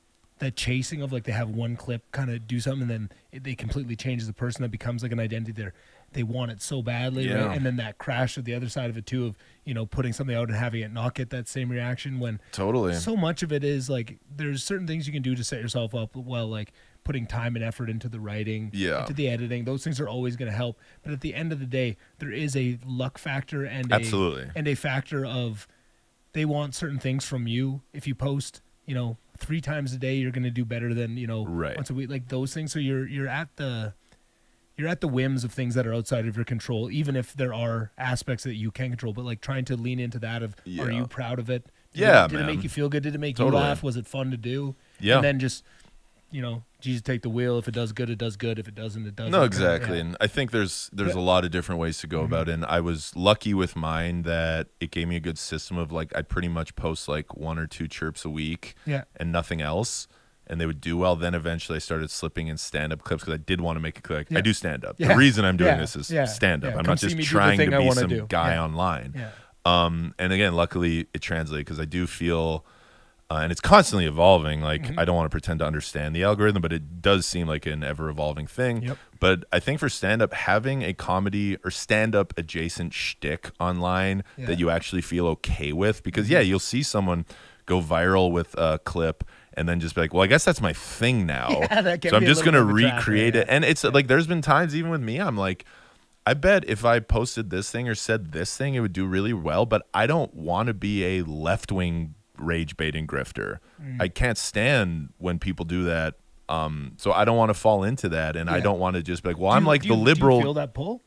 chasing of like they have one clip kind of do something and then they completely change the person, that becomes like an identity they want it so badly, right? And then that crash of the other side of it too, of putting something out and having it not get that same reaction, when totally so much of it is like there's certain things you can do to set yourself up well, like putting time and effort into the writing, into the editing. Those things are always going to help, but at the end of the day there is a luck factor and a factor of they want certain things from you. If you post 3 times a day, you're going to do better than once a week, like those things. So you're at the whims of things that are outside of your control, even if there are aspects that you can control. But like trying to lean into that of, are you proud of it? Did it make you feel good? Did it make you laugh? Was it fun to do? And then just Jesus, take the wheel. If it does good, it does good. If it doesn't, it doesn't. No, exactly. And I think there's a lot of different ways to go about it. And I was lucky with mine that it gave me a good system of like, I'd pretty much post like 1 or 2 chirps a week and nothing else. And they would do well. Then eventually I started slipping in stand-up clips because I did want to make a clip. I do stand-up. The reason I'm doing this is stand-up. I'm not just trying to be some guy online. And again, luckily it translated because I do feel... and it's constantly evolving. Like I don't want to pretend to understand the algorithm, but it does seem like an ever-evolving thing. But I think for stand-up, having a comedy or stand-up adjacent shtick online that you actually feel okay with, because you'll see someone go viral with a clip and then just be like, well, I guess that's my thing now. So I'm just going to recreate it. And it's like, there's been times even with me, I'm like, I bet if I posted this thing or said this thing, it would do really well, but I don't want to be a left-wing rage baiting grifter. I can't stand when people do that. So I don't want to fall into that, and I don't want to just be like, well, I'm like the liberal. Do you feel that pull?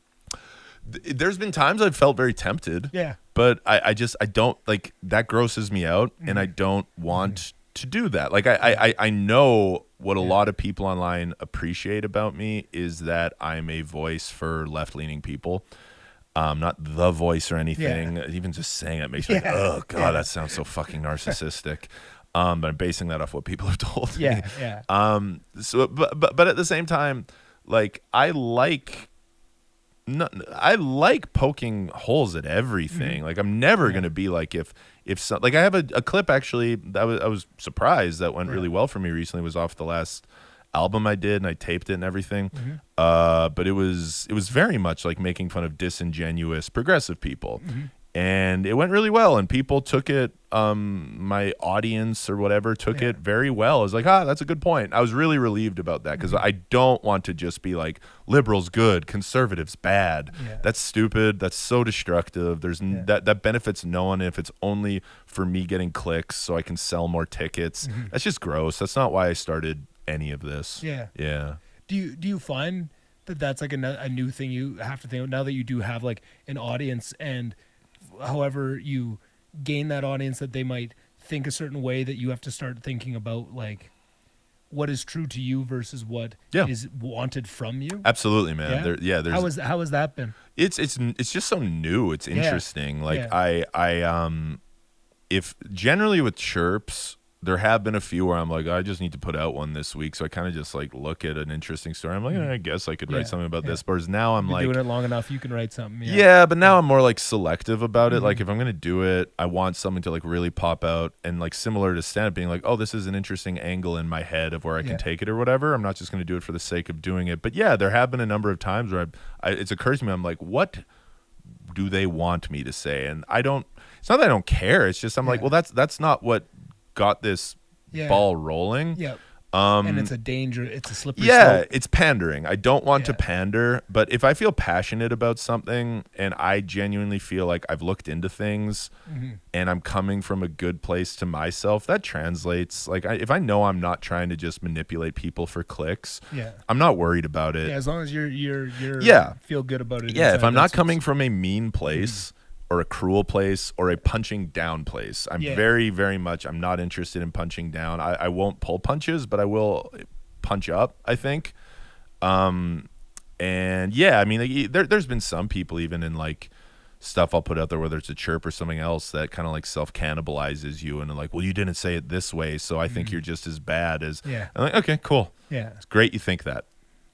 There's been times I've felt very tempted. But I don't like that, grosses me out, and I don't want to do that. Like I know what a lot of people online appreciate about me is that I'm a voice for left-leaning people. Not the voice or anything. Even just saying it makes me like, oh God, that sounds so fucking narcissistic. But I'm basing that off what people have told me. So, but at the same time, like I like poking holes at everything. Like I'm never gonna be like if like I have a clip actually that I was surprised that went really well for me recently, was off the last album I did, and I taped it and everything. But it was very much like making fun of disingenuous progressive people. And it went really well, and people took it, my audience or whatever took it very well. I was like, that's a good point. I was really relieved about that, because I don't want to just be like, liberals good, conservatives bad. That's stupid. That's so destructive. There's that benefits no one if it's only for me getting clicks so I can sell more tickets. That's just gross. That's not why I started any of this. Do you find that that's like a new thing you have to think of now that you do have like an audience, and however you gain that audience, that they might think a certain way, that you have to start thinking about like what is true to you versus what Yeah. is wanted from you. Absolutely, man. There's How has that been? it's just so new. It's interesting. Like if generally with chirps, there have been a few where I'm like, I just need to put out one this week. So I kind of just like look at an interesting story. I'm like, I guess I could write something about this. Whereas now I'm like, doing it long enough, you can write something. Yeah, but now I'm more like selective about it. Like if I'm gonna do it, I want something to like really pop out, and like similar to stand-up, being like, oh, this is an interesting angle in my head of where I can take it or whatever. I'm not just gonna do it for the sake of doing it. But yeah, there have been a number of times where it's occurs to me, I'm like, what do they want me to say? And I don't. It's not that I don't care. It's just I'm like, well, that's not what got this ball rolling. Yeah. And it's a danger. It's a slippery slope. slope. It's pandering. I don't want to pander, but if I feel passionate about something and I genuinely feel like I've looked into things and I'm coming from a good place to myself, that translates. Like if I know I'm not trying to just manipulate people for clicks, I'm not worried about it. Yeah, as long as you're feel good about it. Yeah, if I'm not coming from a mean place or a cruel place or a punching down place. I'm very, very much, I'm not interested in punching down. I won't pull punches, but I will punch up, I think. And yeah, I mean, there's been some people even in like stuff I'll put out there, whether it's a chirp or something else, that kind of like self-cannibalizes you and like, well, you didn't say it this way, so I think you're just as bad as. I'm like, okay, cool. Yeah. It's great you think that.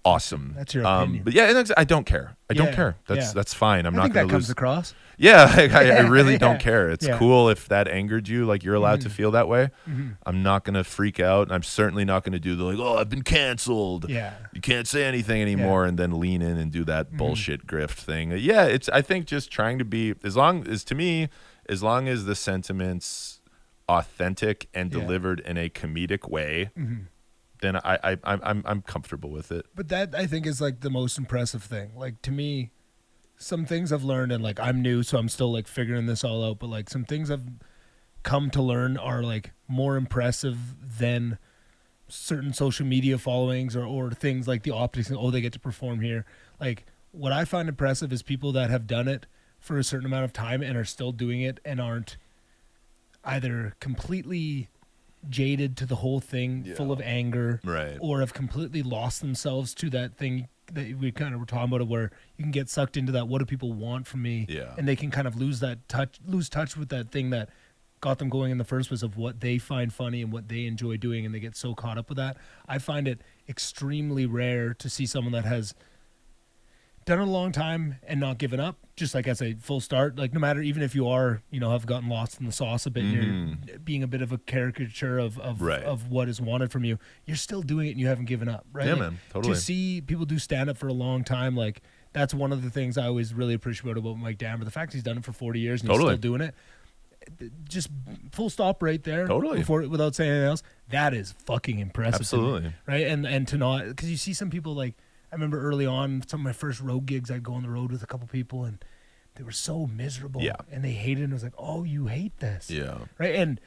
Awesome. That's your opinion. But yeah, I don't care. I don't care. That's fine. I'm I not think going that to comes lose. across. Yeah, I really don't care. It's cool if that angered you. Like you're allowed to Mm-hmm. feel that way. I'm not going to freak out. I'm certainly not going to do the like, oh, I've been canceled. Yeah. You can't say anything anymore, and then lean in and do that bullshit grift thing. Yeah, it's. I think just trying to be as long as the sentiment's authentic and delivered in a comedic way. Then I'm comfortable with it. But that I think is like the most impressive thing. Like to me, some things I've learned, and like I'm new, so I'm still like figuring this all out. But like some things I've come to learn are like more impressive than certain social media followings or things like the optics. Oh, they get to perform here. Like what I find impressive is people that have done it for a certain amount of time and are still doing it and aren't either completely jaded to the whole thing, full of anger, or have completely lost themselves to that thing that we kind of were talking about, where you can get sucked into that. What do people want from me? And they can kind of lose touch with that thing that got them going in the first place of what they find funny and what they enjoy doing, and they get so caught up with that. I find it extremely rare to see someone that has done it a long time and not given up, just like as a full start. Like no matter, even if you are, have gotten lost in the sauce a bit, and you're being a bit of a caricature of what is wanted from you, you're still doing it and you haven't given up, right? Yeah, like, man, totally. To see people do stand up for a long time, like that's one of the things I always really appreciate about Mike Dammer. The fact he's done it for 40 years and he's still doing it. Just full stop right there. Without saying anything else, that is fucking impressive. Absolutely. Right? And to not, because you see some people like, I remember early on, some of my first road gigs, I'd go on the road with a couple people and they were so miserable and they hated it. And I was like, oh, you hate this. Yeah. Right. And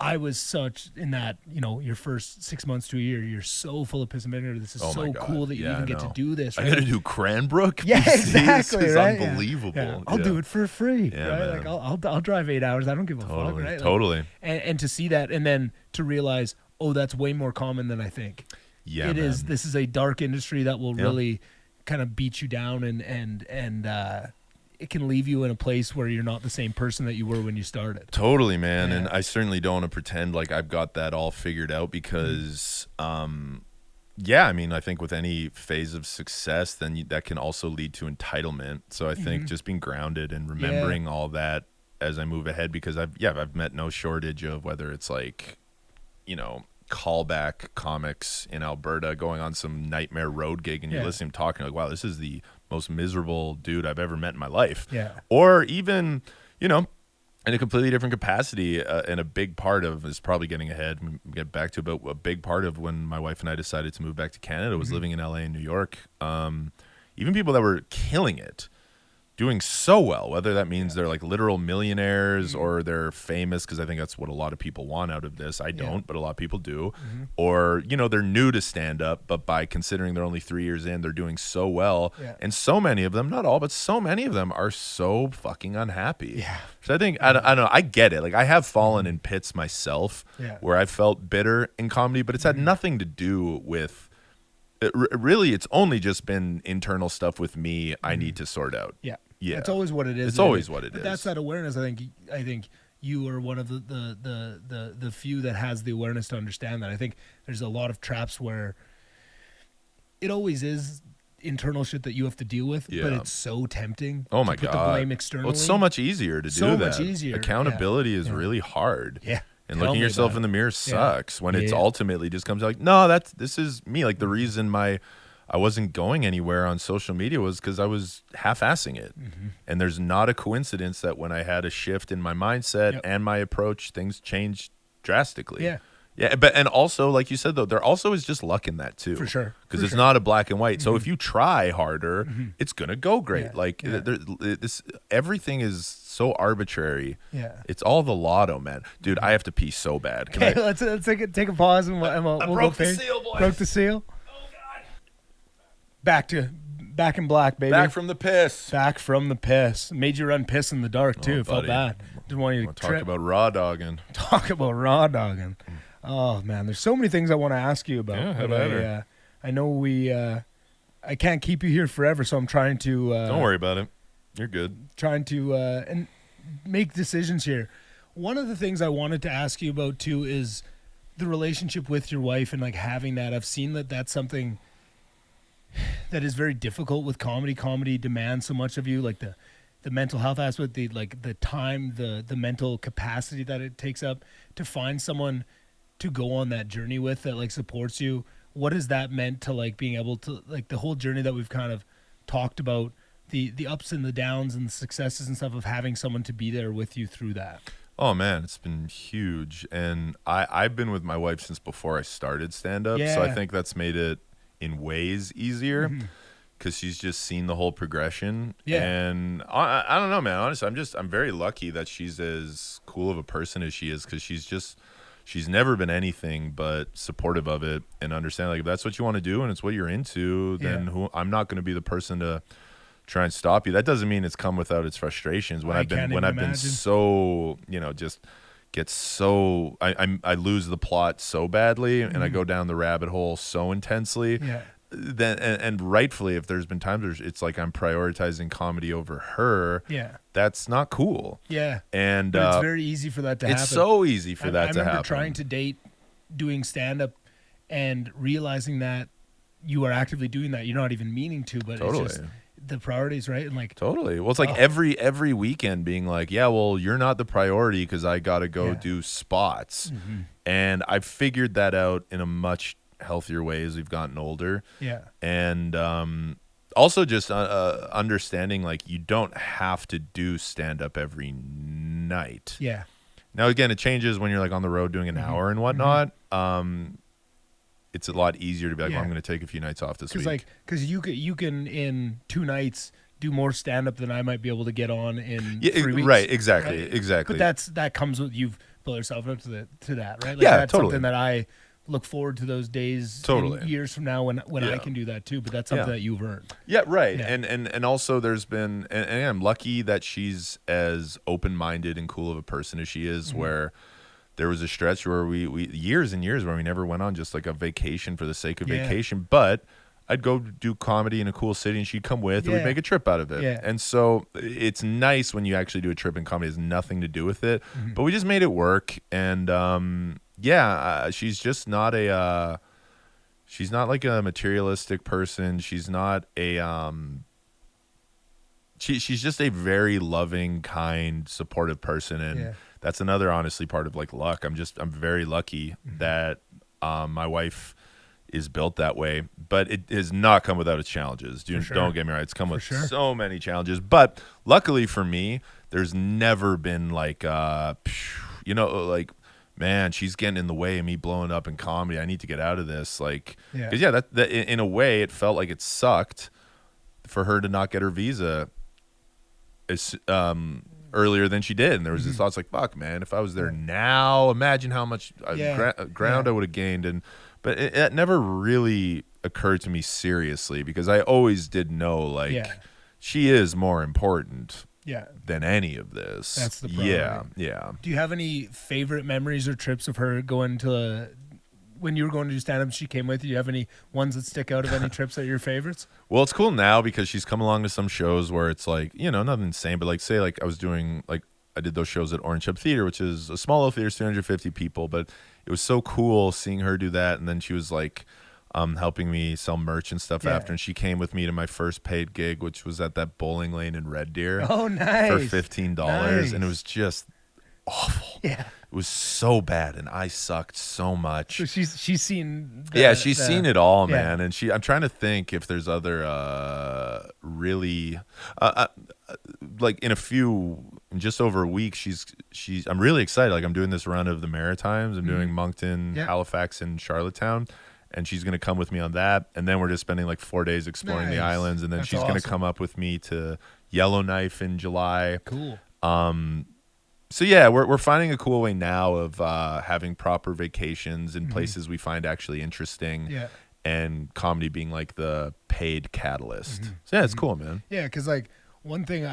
I was such in that, your first 6 months to a year, you're so full of piss and vinegar. This is so cool that you even get to do this. Right? I got to do Cranbrook. Yeah, exactly. This is right? unbelievable. Yeah. I'll do it for free. Yeah, right? man. Like I'll drive 8 hours. I don't give a fuck. Right? Totally. And to see that and then to realize, oh, that's way more common than I think. Yeah, it is. This is a dark industry that will really kind of beat you down and it can leave you in a place where you're not the same person that you were when you started. Totally, man. And I certainly don't want to pretend like I've got that all figured out because, I mean, I think with any phase of success, then that can also lead to entitlement. So I think just being grounded and remembering all that as I move ahead, because I've met no shortage of whether it's like, callback comics in Alberta going on some nightmare road gig and you're listening to talking like, wow, this is the most miserable dude I've ever met in my life. Or even, in a completely different capacity, and a big part of is probably getting ahead and get back to, but a big part of when my wife and I decided to move back to Canada was living in LA and New York. Even people that were killing it doing so well, whether that means they're like literal millionaires or they're famous, because I think that's what a lot of people want out of this. I don't, but a lot of people do. Or, you know, they're new to stand up, but by considering they're only 3 years in, they're doing so well. And so many of them, not all, but so many of them are so fucking unhappy. So I think, I don't know, I get it. Like, I have fallen in pits myself where I felt bitter in comedy, but it's had nothing to do with, really, it's only just been internal stuff with me I need to sort out. Yeah, it's always what it is. It's always what it is. That's that awareness. I think you are one of the few that has the awareness to understand that. I think there's a lot of traps where it always is internal shit that you have to deal with, but it's so tempting. Oh my to put God! the blame externally. Well, it's so much easier to do that. So much easier. Accountability is really hard. And Tell looking me yourself about in the mirror sucks when it's Yeah. ultimately just comes like, no, this is me. Like, the reason I wasn't going anywhere on social media was because I was half-assing it. And there's not a coincidence that when I had a shift in my mindset and my approach, things changed drastically. Yeah, and also, like you said, though, there also is just luck in that too. For sure. Because it's not a black and white. So if you try harder, it's going to go great. Like, everything is so arbitrary. It's all the lotto, man. Dude, I have to pee so bad. Okay, let's take a pause and we'll broke go the seal, boys. Broke the seal. Back in black, baby. Back from the piss. Back from the piss. Made you run piss in the dark too. Felt bad. Didn't want you to talk about raw dogging. Talk about raw dogging. Oh man, there's so many things I want to ask you about. Yeah, have at her. I know I can't keep you here forever, so I'm trying to. Don't worry about it. You're good. Trying to and make decisions here. One of the things I wanted to ask you about too is the relationship with your wife and like having that. I've seen that that's something that is very difficult with comedy. Comedy demands so much of you, like the mental health aspect, the time, the mental capacity that it takes up to find someone to go on that journey with that like supports you. What has that meant to like being able to like the whole journey that we've kind of talked about, the ups and the downs and the successes and stuff of having someone to be there with you through that? Oh man, it's been huge. And I've been with my wife since before I started stand-up. So I think that's made it in ways easier because she's just seen the whole progression. And I don't know, man, honestly, I'm very lucky that she's as cool of a person as she is, because she's never been anything but supportive of it and understand, like, if that's what you want to do and it's what you're into, then I'm not going to be the person to try and stop you. That doesn't mean it's come without its frustrations. When I've been so, you know, just get so I lose the plot so badly and I go down the rabbit hole so intensely. Then and rightfully, if there's been times where it's like I'm prioritizing comedy over her, that's not cool. And but it's very easy for that to happen. It's so easy for that to happen. I remember trying to date, doing stand-up, and realizing that you are actively doing that. You're not even meaning to, but it's just the priorities, right? And like well, it's like every weekend being like, yeah, well, you're not the priority because I gotta go do spots. And I figured that out in a much healthier way as we've gotten older. And also just understanding, like, you don't have to do stand-up every night. Now again, it changes when you're like on the road doing an hour and whatnot. It's a lot easier to be like, well, I'm going to take a few nights off this week. Because you can in 2 nights do more stand-up than I might be able to get on in 3 weeks. Right, exactly. But that comes with, you've built yourself up to that, right? Like that's something that I look forward to, those days years from now when I can do that too. But that's something that you've earned. And also there's been, and I'm lucky that she's as open-minded and cool of a person as she is, where there was a stretch where we years and years where we never went on just like a vacation for the sake of vacation, but I'd go do comedy in a cool city and she'd come with and we'd make a trip out of it. And so it's nice when you actually do a trip and comedy has nothing to do with it, but we just made it work. And she's just not she's not like a materialistic person. She's not a she's just a very loving, kind, supportive person. And that's another, honestly, part of like luck. I'm very lucky that my wife is built that way, but it has not come without its challenges. Don't get me right. It's come with so many challenges, but luckily for me, there's never been like, like, man, she's getting in the way of me blowing up in comedy. I need to get out of this. Like, because that in a way, it felt like it sucked for her to not get her visa earlier than she did, and there was this thoughts like, fuck, man, if I was there now, imagine how much ground I would have gained. But it never really occurred to me seriously, because I always did know, like, she is more important than any of this. That's the problem. Yeah. Do you have any favorite memories or trips of her going to when you were going to do stand-up, she came with you? Do you have any ones that stick out of any trips that are your favorites? Well, it's cool now because she's come along to some shows where it's like, you know, nothing insane, but like, say, like I was doing, like, I did those shows at Orange Hub Theater, which is a small little theater, 350 people, but it was so cool seeing her do that. And then she was like helping me sell merch and stuff after, and she came with me to my first paid gig, which was at that bowling lane in Red Deer. Oh, nice. For $15. And it was just awful. Yeah. It was so bad, and I sucked so much. So she's seen she's seen it all, man. And I'm trying to think if there's other really like in just over a week, I'm really excited. Like, I'm doing this run of the Maritimes. I'm doing Moncton, Halifax, and Charlottetown. And she's going to come with me on that. And then we're just spending like 4 days exploring the islands. And then she's going to come up with me to Yellowknife in July. Cool. So yeah, we're finding a cool way now of having proper vacations in places we find actually interesting. Yeah. And comedy being like the paid catalyst. So yeah, it's cool, man. Yeah, because like one thing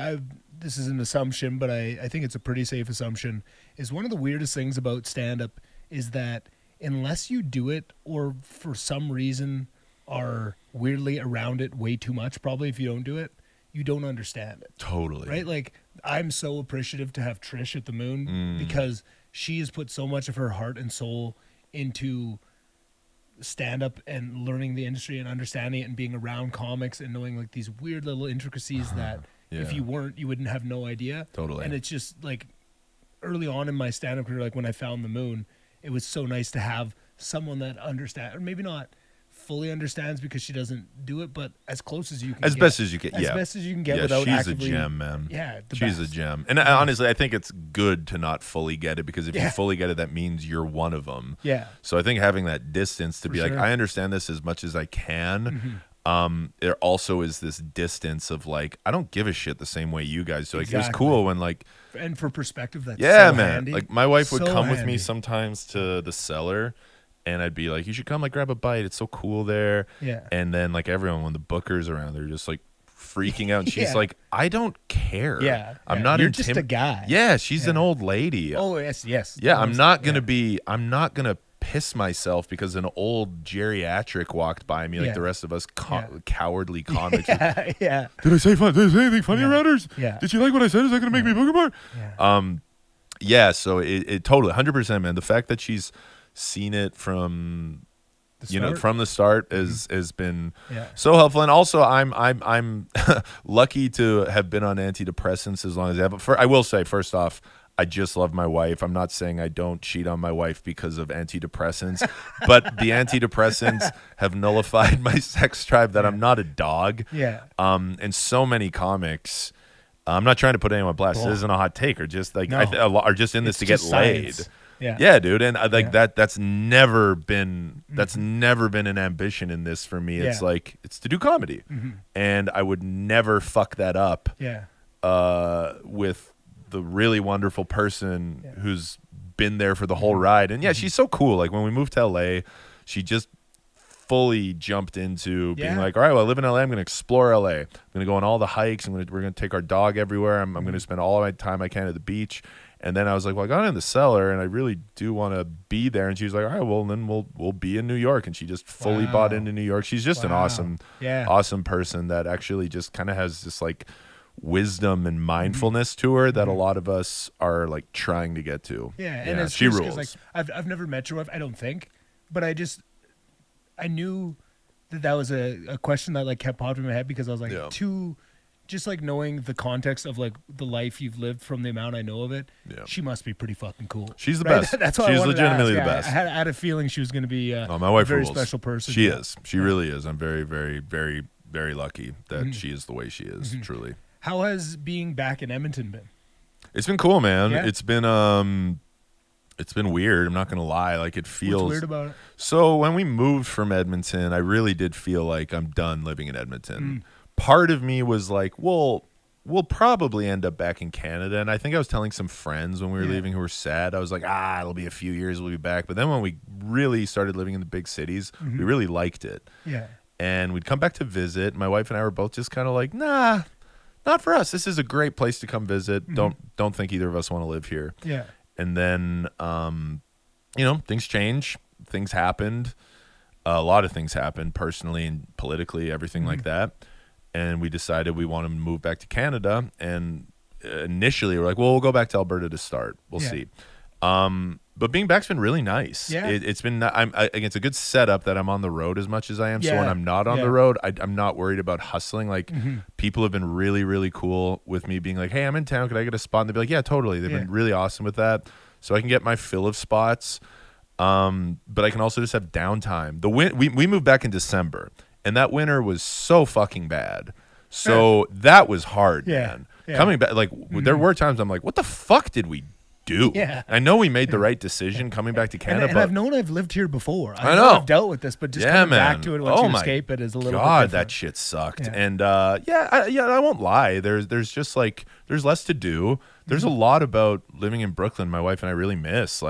this is an assumption, but I think it's a pretty safe assumption, is one of the weirdest things about stand-up is that unless you do it or for some reason are weirdly around it way too much, probably if you don't do it, you don't understand it. Totally. Right? Like, I'm so appreciative to have Trish at the Moon because she has put so much of her heart and soul into stand-up and learning the industry and understanding it and being around comics and knowing like these weird little intricacies that if you weren't, you wouldn't have no idea. Totally. And it's just like early on in my stand-up career, like when I found the Moon, it was so nice to have someone that understands, or maybe not fully understands because she doesn't do it, but as close as you can as get. best as you can. As best as you can get without she's actively. a gem, man. Yeah, she's a gem. And honestly, I think it's good to not fully get it, because if you fully get it, that means you're one of them. Yeah. So I think having that distance to be like, I understand this as much as I can. There also is this distance of like, I don't give a shit the same way you guys do. Like, it was cool when like, and for perspective, that's man. handy. Like, my wife would come with me sometimes to the cellar, and I'd be like, you should come, like, grab a bite. It's so cool there. Yeah. And then like everyone, when the bookers around, they're just like freaking out. And she's like, I don't care. Yeah. I'm not. You're just a guy. Yeah. She's an old lady. Oh yes. Yeah. I'm not gonna piss myself because an old geriatric walked by me like the rest of us cowardly comics. Yeah. Did I say anything funny around her? Yeah. Did she like what I said? Is that gonna make me book more? Yeah. So it totally 100%, man. The fact that she's seen it from from the start has been so helpful. And also I'm lucky to have been on antidepressants as long as I have. But I will say, first off, I just love my wife. I'm not saying I don't cheat on my wife because of antidepressants, but the antidepressants have nullified my sex drive that I'm not a dog. Yeah. And so many comics, I'm not trying to put anyone on blast. This isn't a hot take, or just like are just in this to get laid. Yeah, dude, and that's never been an ambition in this for me. It's like, it's to do comedy, and I would never fuck that up. With the really wonderful person who's been there for the whole ride. And she's so cool. Like, when we moved to LA, she just fully jumped into being like, all right, well, I live in LA. I'm going to explore LA. I'm going to go on all the hikes. We're going to take our dog everywhere. I'm going to spend all my time I can at the beach. And then I was like, well, I got in the cellar and I really do want to be there. And she was like, all right, well, then we'll be in New York. And she just fully bought into New York. She's just an awesome person that actually just kind of has this like wisdom and mindfulness to her that a lot of us are like trying to get to. And she rules. Like, I've never met your wife, I don't think, but I knew that was a question that like kept popping in my head, because I was like, just like knowing the context of like the life you've lived from the amount I know of it, she must be pretty fucking cool. She's the best. That's why she's legitimately the best. I had a feeling she was going to be my wife a very rules. special person. She is. She really is. I'm very, very, very, very lucky that she is the way she is. Truly. How has being back in Edmonton been? It's been cool, man. Yeah? It's been weird. I'm not gonna lie. Like, it feels. What's weird about it? So when we moved from Edmonton, I really did feel like I'm done living in Edmonton. Part of me was like, well, we'll probably end up back in Canada. And I think I was telling some friends when we were leaving who were sad. I was like, it'll be a few years, we'll be back. But then when we really started living in the big cities, we really liked it. Yeah. And we'd come back to visit. My wife and I were both just kind of like, nah, not for us. This is a great place to come visit. Don't think either of us want to live here. Yeah. And then, things change. Things happened. A lot of things happened personally and politically, everything like that. And we decided we want to move back to Canada. And initially, we're like, well, we'll go back to Alberta to start. We'll see. But being back's been really nice. Yeah. It's been. It's a good setup that I'm on the road as much as I am. Yeah. So when I'm not on the road, I'm not worried about hustling. Like people have been really, really cool with me being like, hey, I'm in town. Could I get a spot? And they'd be like, yeah, totally. They've been really awesome with that. So I can get my fill of spots. But I can also just have downtime. We moved back in December, and that winter was so fucking bad. So that was hard, man. Yeah. Coming back, like there were times I'm like, what the fuck did we do? Yeah. I know we made the right decision coming back to Canada, and but I've known I've lived here before. I know I've dealt with this, but just coming back to it once you escape it is a little bit different. that shit sucked. And I won't lie. There's just like there's less to do. There's a lot about living in Brooklyn my wife and I really miss.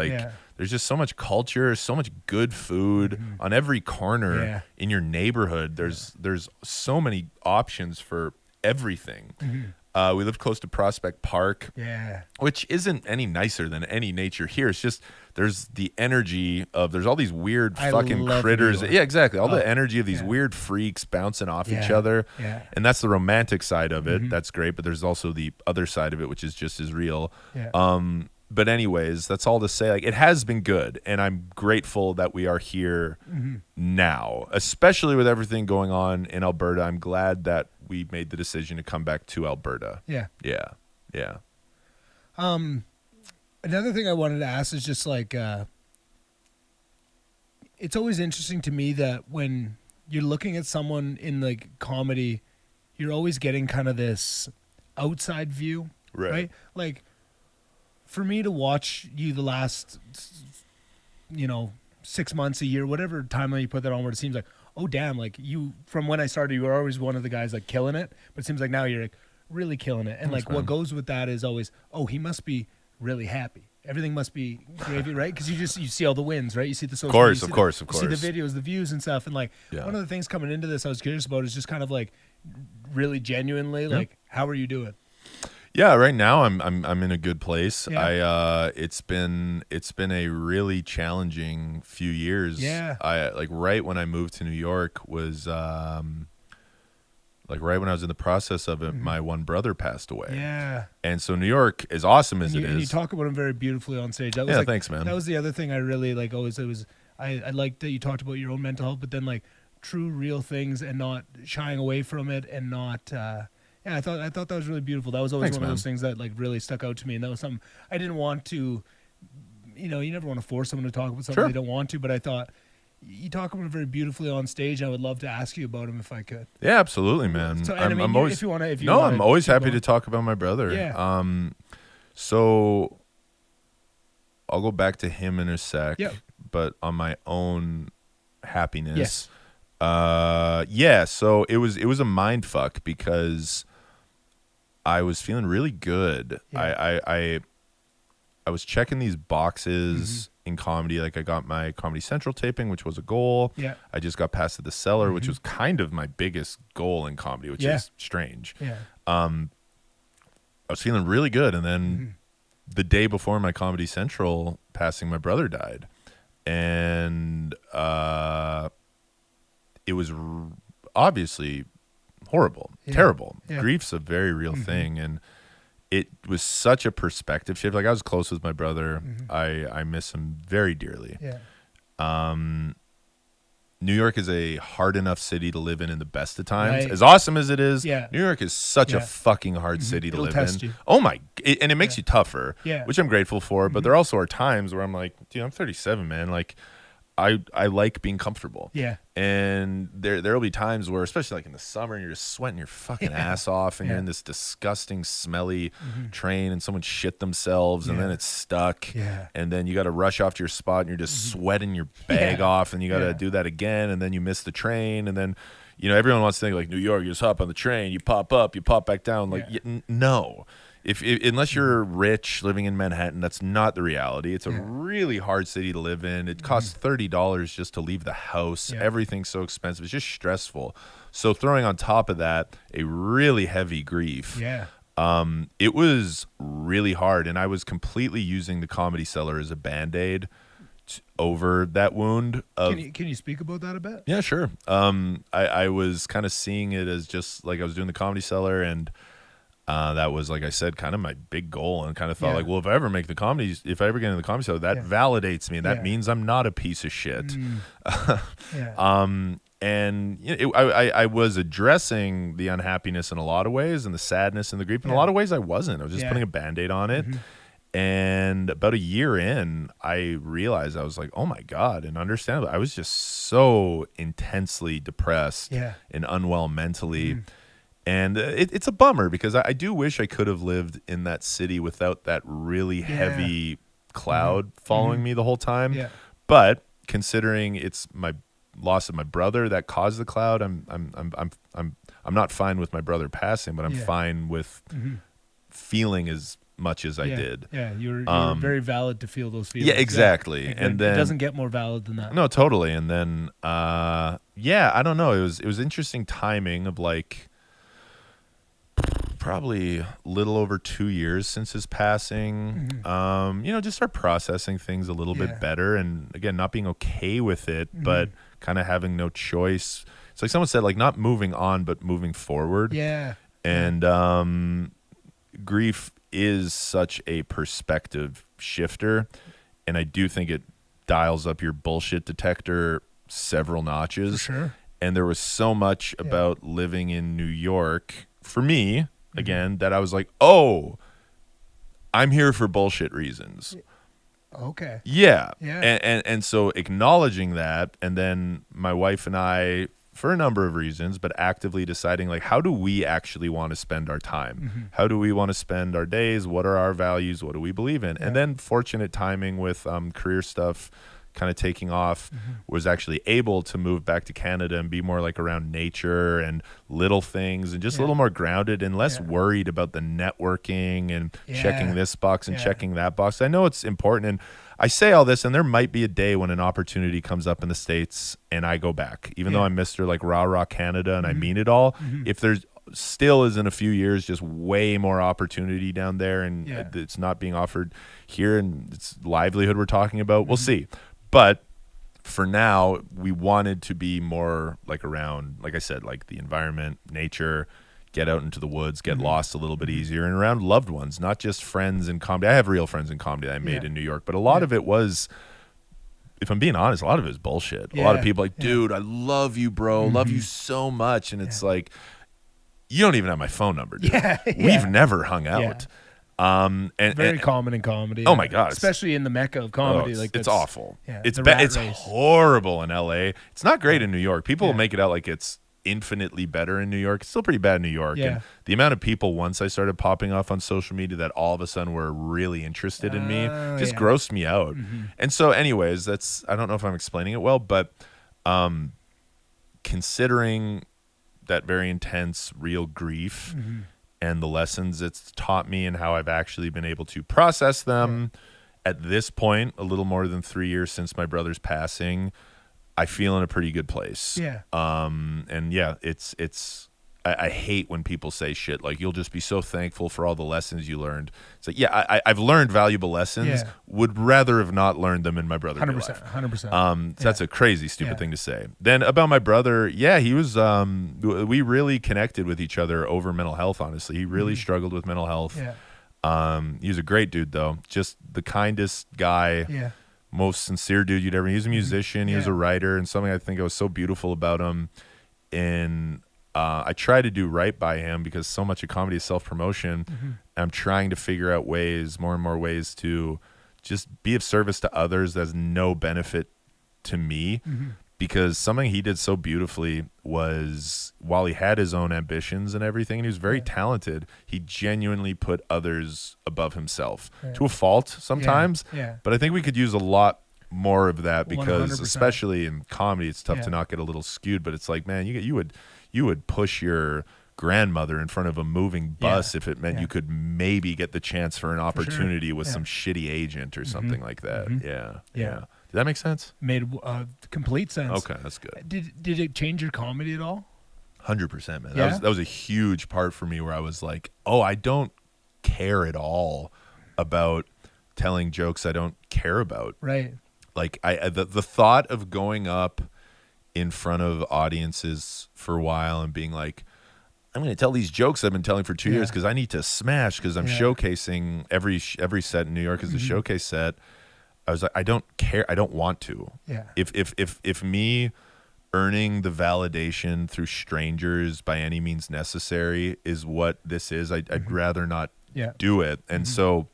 There's just so much culture, so much good food on every corner in your neighborhood. There's so many options for everything. We lived close to Prospect Park, which isn't any nicer than any nature here. It's just there's the energy of there's all these weird fucking critters. Yeah, exactly. All the energy of these weird freaks bouncing off each other. And that's the romantic side of it. That's great. But there's also the other side of it, which is just as real. But anyways, that's all to say. Like it has been good, and I'm grateful that we are here now, especially with everything going on in Alberta. I'm glad that we made the decision to come back to Alberta. Yeah. Another thing I wanted to ask is just like, it's always interesting to me that when you're looking at someone in like comedy, you're always getting kind of this outside view, right? Like, for me to watch you the last, 6 months, a year, whatever timeline you put that on, where it seems like, oh damn, like you from when I started, you were always one of the guys like killing it, but it seems like now you're like really killing it. And like what goes with that is always, oh, he must be really happy. Everything must be gravy, right? Because you see all the wins, right? You see the social media, of course. You see the videos, the views and stuff. And like one of the things coming into this I was curious about is just kind of like really genuinely like, how are you doing? Yeah, right now I'm in a good place. It's been a really challenging few years. Yeah. I like right when I moved to New York was like right when I was in the process of it, my one brother passed away. Yeah. And so New York, as awesome as it is, and you talk about him very beautifully on stage. That was like, thanks, man. That was the other thing I really like. Always, I liked that you talked about your own mental health, but then like true, real things and not shying away from it and not. I thought that was really beautiful. That was always one of those things that like really stuck out to me, and that was something I didn't want to. You never want to force someone to talk about something they don't want to, but I thought you talk about it very beautifully on stage. I would love to ask you about him if I could. Yeah, absolutely, man. So, I'm always, if you want to, I'm always happy to talk about my brother. Yeah. So I'll go back to him in a sec. Yeah. But on my own happiness. Yes. So it was a mind fuck because I was feeling really good. Yeah. I was checking these boxes in comedy. Like I got my Comedy Central taping, which was a goal. Yeah. I just got past The Cellar, which was kind of my biggest goal in comedy, which is strange. Yeah. I was feeling really good, and then the day before my Comedy Central passing, my brother died, and it was obviously horrible, terrible. Yeah. Grief's a very real thing, and it was such a perspective shift. Like I was close with my brother. I miss him very dearly. Yeah. New York is a hard enough city to live in the best of times. Right. As awesome as it is, Yeah. New York is such a fucking hard city to It'll live test in. you. Oh my, and it makes you tougher, Yeah. which I'm grateful for. But there also are times where I'm like, dude, I'm 37, man. Like, I like being comfortable. Yeah. And there'll be times where, especially like in the summer, you're just sweating your fucking ass off, and you're in this disgusting, smelly train, and someone shit themselves, and then it's stuck. Yeah. And then you got to rush off to your spot, and you're just sweating your bag off, and you got to do that again, and then you miss the train, and then everyone wants to think like New York, you just hop on the train, you pop up, you pop back down. Like, no. If unless you're rich living in Manhattan, that's not the reality. It's a really hard city to live in. It costs $30 just to leave the house. Everything's so expensive. It's just stressful. So throwing on top of that a really heavy grief. It was really hard, and I was completely using the Comedy Cellar as a Band-Aid over that wound. Can you speak about that a bit? Yeah, sure. I was kind of seeing it as just like I was doing the Comedy Cellar, and that was, like I said, kind of my big goal, and kind of thought like, well, if I ever get into the Comedy Cellar, that validates me. That means I'm not a piece of shit. And I was addressing the unhappiness in a lot of ways, and the sadness and the grief. In a lot of ways, I wasn't. I was just putting a Band-Aid on it. And about a year in, I realized, I was like, oh my God. And understandably, I was just so intensely depressed and unwell mentally. And it's a bummer, because I do wish I could have lived in that city without that really heavy cloud following me the whole time. But considering it's my loss of my brother that caused the cloud, I'm not fine with my brother passing, but I'm fine with feeling as much as I did. You're very valid to feel those feelings. Yeah, exactly. And then it doesn't get more valid than that. No, totally. And then I don't know. It was interesting timing of like probably a little over 2 years since his passing. Just start processing things a little bit better, and again, not being okay with it, but kind of having no choice. It's like someone said, like, not moving on, but moving forward. And grief is such a perspective shifter, and I do think it dials up your bullshit detector several notches. For sure. And there was so much about living in New York for me, again, that I was like, oh, I'm here for bullshit reasons. Okay. And so acknowledging that, and then my wife and I, for a number of reasons, but actively deciding, like, how do we actually want to spend our time? How do we want to spend our days? What are our values? What do we believe in? And then fortunate timing with career stuff kind of taking off, was actually able to move back to Canada and be more like around nature and little things, and just a little more grounded and less worried about the networking and checking this box and checking that box. I know it's important, and I say all this, and there might be a day when an opportunity comes up in the States and I go back, even though I'm Mr. like rah Canada and I mean it all. If there's still is in a few years just way more opportunity down there, and it's not being offered here, and it's livelihood we're talking about, we'll see. But for now, we wanted to be more like around, like I said, like the environment, nature, get out into the woods, get lost a little bit easier, and around loved ones, not just friends in comedy. I have real friends in comedy that I made in New York, but a lot of it was, if I'm being honest, a lot of it is bullshit. A lot of people like, dude, I love you, bro. Love you so much. And it's like, you don't even have my phone number, dude. We've never hung out. And very common in comedy. Oh my God, especially in the mecca of comedy. It's awful. It's it's horrible in LA. It's not great in New York. People make it out like it's infinitely better in New York. It's still pretty bad in New York. And the amount of people, once I started popping off on social media, that all of a sudden were really interested in me, just grossed me out. And so anyways, I don't know if I'm explaining it well, but considering that very intense real grief and the lessons it's taught me, and how I've actually been able to process them at this point, a little more than 3 years since my brother's passing, I feel in a pretty good place. And I hate when people say shit like, you'll just be so thankful for all the lessons you learned. It's like, I've learned valuable lessons, would rather have not learned them in my brother's life. 100%. That's a crazy, stupid thing to say. Then about my brother, he was, we really connected with each other over mental health, honestly. He really struggled with mental health. He was a great dude, though. Just the kindest guy, most sincere dude you'd ever. He was a musician, he was a writer, and something I think was so beautiful about him. And I try to do right by him, because so much of comedy is self-promotion. I'm trying to figure out more and more ways to just be of service to others that's no benefit to me. Because something he did so beautifully was, while he had his own ambitions and everything, and he was very talented, he genuinely put others above himself, to a fault sometimes. But I think we could use a lot more of that, because 100%. especially in comedy, it's tough to not get a little skewed. But it's like, man, you you would push your grandmother in front of a moving bus if it meant you could maybe get the chance for an opportunity with some shitty agent or something like that. Yeah. Did that make sense? Made complete sense. Okay, that's good. Did it change your comedy at all? 100%, man. Yeah? That was a huge part for me where I was like, oh, I don't care at all about telling jokes I don't care about. Right. Like the thought of going up in front of audiences for a while and being like, I'm going to tell these jokes I've been telling for 2 years because I need to smash because I'm showcasing every set in New York is a showcase set. I was like, I don't care. I don't want to. Yeah. If me earning the validation through strangers by any means necessary is what this is, I'd rather not do it. And so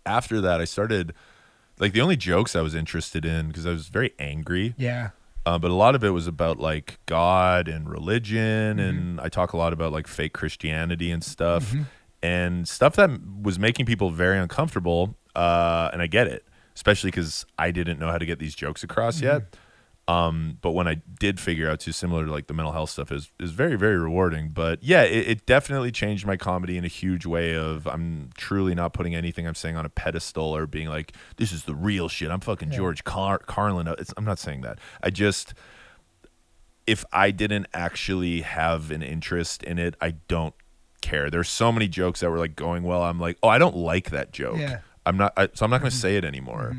after that, I started, like, the only jokes I was interested in, because I was very angry. Yeah. But a lot of it was about like God and religion, and I talk a lot about like fake Christianity and stuff, and stuff that was making people very uncomfortable. And I get it, especially because I didn't know how to get these jokes across yet. But when I did figure out, too, similar to like the mental health stuff, is very, very rewarding. But yeah, it definitely changed my comedy in a huge way. Of I'm truly not putting anything I'm saying on a pedestal or being like, this is the real shit. I'm fucking George Carlin. I'm not saying that. If I didn't actually have an interest in it, I don't care. There's so many jokes that were like going well. I'm like, oh, I don't like that joke. Yeah. I'm not going to say it anymore.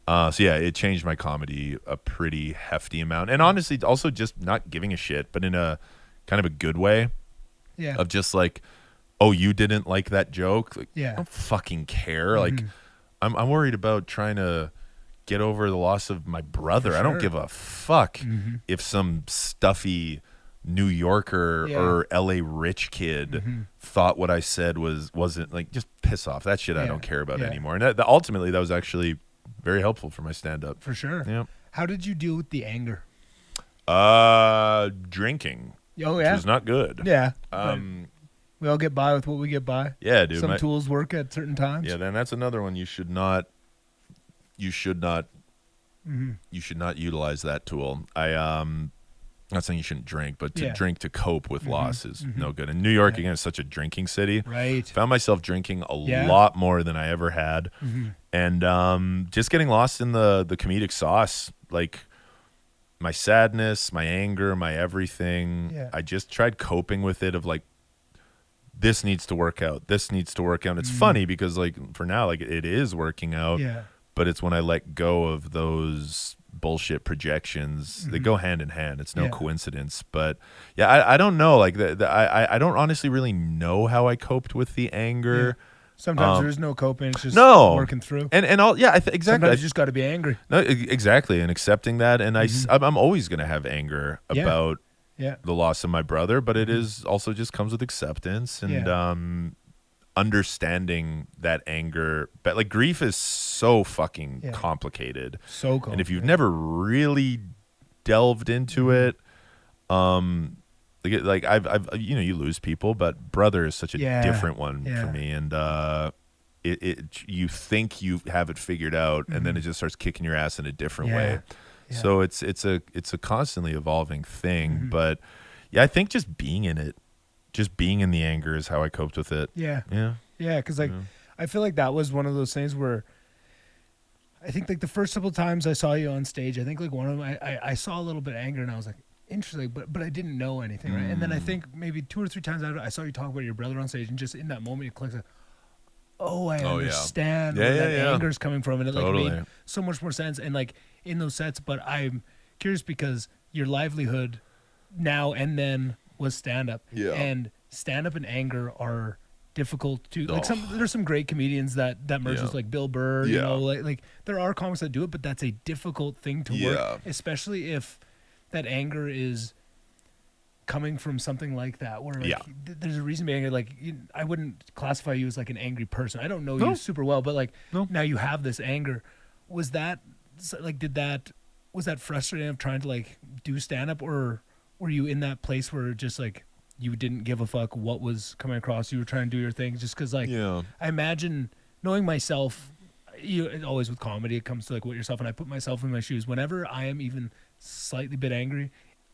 So yeah, it changed my comedy a pretty hefty amount, and honestly, also just not giving a shit, but in a kind of a good way. Yeah. Of just like, oh, you didn't like that joke? Like, I don't fucking care. Like, I'm worried about trying to get over the loss of my brother. I don't give a fuck if some stuffy New Yorker or LA rich kid thought what I said wasn't like, just piss off. That shit I don't care about anymore. And ultimately, that was actually very helpful for my stand-up. For sure. Yeah. How did you deal with the anger? Drinking. Oh, which was not good. Yeah. We all get by with what we get by. Yeah, dude. Some tools work at certain times. Yeah, then that's another one. You should not utilize that tool. Not saying you shouldn't drink, but to drink to cope with loss is no good. In New York, again, it's such a drinking city. Right. Found myself drinking a lot more than I ever had. And just getting lost in the comedic sauce. Like, my sadness, my anger, my everything. Yeah. I just tried coping with it of like, this needs to work out. This needs to work out. And it's funny because like for now, like it is working out. Yeah. But it's when I let go of those bullshit projections, they go hand in hand. It's no coincidence. But yeah, I don't know. Like I don't honestly really know how I coped with the anger. Yeah. Sometimes there's no coping. It's just working through. And all, exactly. Sometimes you just got to be angry. No, exactly, and accepting that. And I'm always gonna have anger about the loss of my brother, but it is also just comes with acceptance and understanding that anger. But like grief is so fucking complicated. So complicated. And if you've never really delved into it, like I've you lose people, but brother is such a different one for me, and you think you have it figured out, and then it just starts kicking your ass in a different way. Yeah. So it's a constantly evolving thing, but I think just being in it, just being in the anger is how I coped with it. Yeah, because like I feel like that was one of those things where I think like the first couple times I saw you on stage, I think like one of them I saw a little bit of anger, and I was like, interesting, but I didn't know anything, right? And then I think maybe 2 or 3 times I saw you talk about your brother on stage, and just in that moment it clicks like, I understand where that anger is coming from, and it like made so much more sense. And like in those sets, but I'm curious because your livelihood now and then was stand-up, and stand-up and anger are difficult to like. There's some great comedians that merges, like Bill Burr, you know, like there are comics that do it, but that's a difficult thing to work, especially if that anger is coming from something like that, where like there's a reason being like I wouldn't classify you as like an angry person. I don't know you super well, but like now you have this anger. Was that like was that frustrating of trying to like do stand up, or were you in that place where just like you didn't give a fuck what was coming across? You were trying to do your thing just because like I imagine knowing myself. Always with comedy, it comes to like what yourself, and I put myself in my shoes. Whenever I am even slightly bit angry,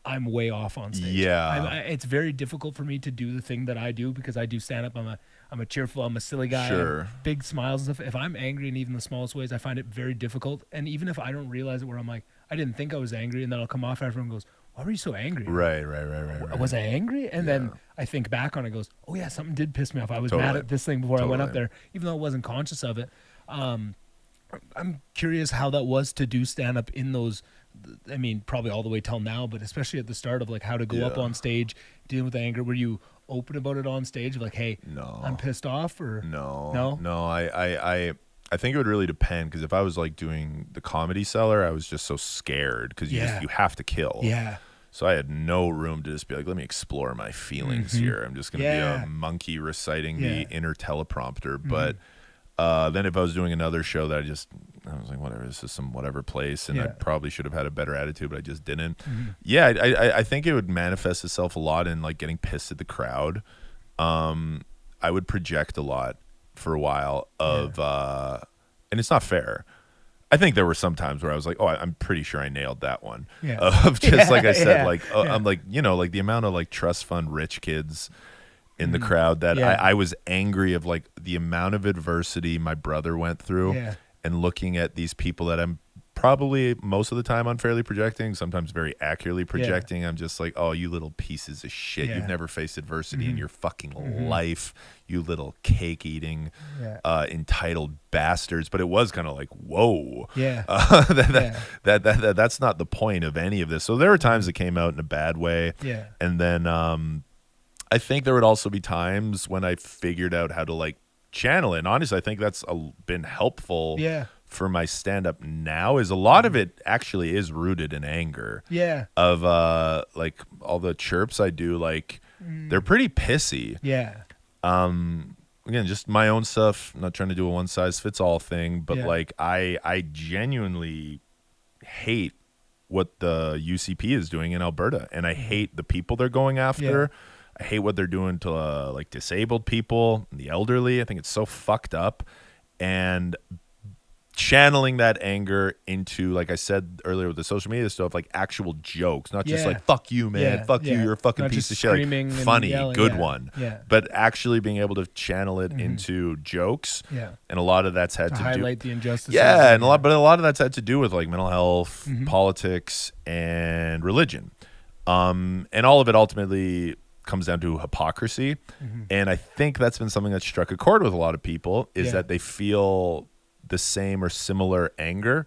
I'm way off on stage. Yeah. It's very difficult for me to do the thing that I do because I do stand up. I'm a cheerful, I'm a silly guy. Sure. Big smiles and stuff. If I'm angry in even the smallest ways, I find it very difficult. And even if I don't realize it, where I'm like, I didn't think I was angry, and then I'll come off after and goes, why were you so angry? Right. Was I angry? And then I think back on it, goes, oh yeah, something did piss me off. I was mad at this thing before I went up there, even though I wasn't conscious of it. I'm curious how that was to do stand up in those, I mean, probably all the way till now, but especially at the start of like how to go up on stage, dealing with anger. Were you open about it on stage? Like, hey, no, I'm pissed off, or no. I think it would really depend, because if I was like doing the Comedy Cellar, I was just so scared because you have to kill. Yeah. So I had no room to just be like, let me explure my feelings here. I'm just going to be a monkey reciting the inner teleprompter. But then if I was doing another show that I was like, whatever, this is some whatever place, and I probably should have had a better attitude, but I just didn't. Yeah, I think it would manifest itself a lot in like getting pissed at the crowd. I would project a lot for a while of, and it's not fair. I think there were some times where I was like, oh, I'm pretty sure I nailed that one. Yeah. Of just like I said, I'm like, like the amount of like trust fund rich kids in the crowd that I was angry of, like the amount of adversity my brother went through, and looking at these people that I'm probably most of the time unfairly projecting, sometimes very accurately projecting. I'm just like, oh, you little pieces of shit. You've never faced adversity in your fucking life, you little cake eating entitled bastards. But it was kind of like, whoa, that's not the point of any of this. So there were times that came out in a bad way, and then I think there would also be times when I figured out how to like channel it. And honestly, I think that's been helpful for my stand-up now, is a lot of it actually is rooted in anger. Of like all the chirps I do, like they're pretty pissy. Again, just my own stuff, not trying to do a one-size-fits-all thing, but like I genuinely hate what the UCP is doing in Alberta, and I hate the people they're going after. I hate what they're doing to like disabled people, the elderly. I think it's so fucked up. And channeling that anger into, like I said earlier with the social media stuff, like actual jokes, not just like, fuck you, man, fuck you, you're a fucking not piece of shit, like, funny, good one, but actually being able to channel it into jokes. And a lot of that's had to highlight the injustices. And a lot of that's had to do with like mental health, politics, and religion. And all of it ultimately comes down to hypocrisy. And I think that's been something that struck a chord with a lot of people, is that they feel the same or similar anger,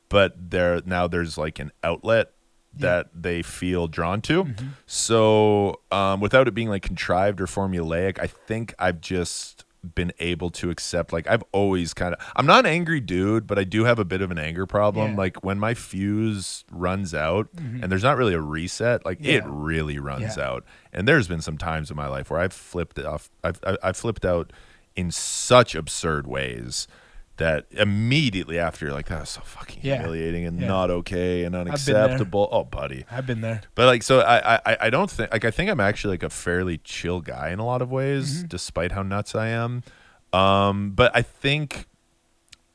but there's like an outlet that they feel drawn to. So without it being like contrived or formulaic, I think I've just been able to accept, like I've always I'm not an angry dude, but I do have a bit of an anger problem. Like when my fuse runs out and there's not really a reset, like it really runs out. And there's been some times in my life where I've flipped out in such absurd ways that immediately after you're like, that was so fucking humiliating and not okay and unacceptable. Oh, buddy, I've been there. But like, so I don't think, like, I think I'm actually like a fairly chill guy in a lot of ways, despite how nuts I am. But I think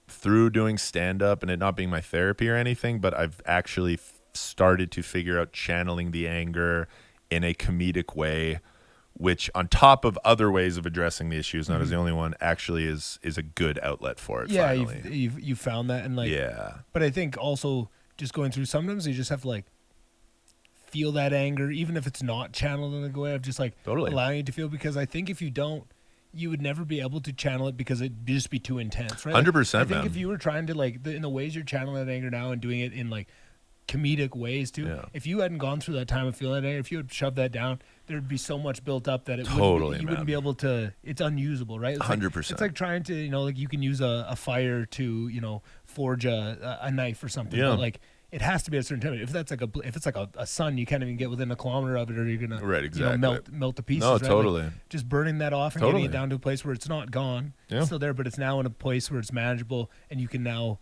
through doing stand up and it not being my therapy or anything, but I've actually started to figure out channeling the anger in a comedic way, which on top of other ways of addressing the issues, not as the only one, actually is a good outlet for it. Yeah, you've found that, and like, but I think also just going through, sometimes you just have to like feel that anger, even if it's not channeled in a good way of just like allowing it to feel, because I think if you don't, you would never be able to channel it because it'd just be too intense, right? 100%, I think if you were trying to like, in the ways you're channeling that anger now and doing it in like comedic ways too, if you hadn't gone through that time of feeling that anger, if you had shoved that down, there'd be so much built up that it you wouldn't be able to, it's unusable, right? It's 100%. Like, it's like trying to, like you can use a fire to, forge a knife or something, but like it has to be at a certain temperature. If it's like a sun, you can't even get within a kilometer of it, or you're gonna melt the pieces. No, right? totally. Like just burning that off and getting it down to a place where it's not gone, it's still there, but it's now in a place where it's manageable, and you can now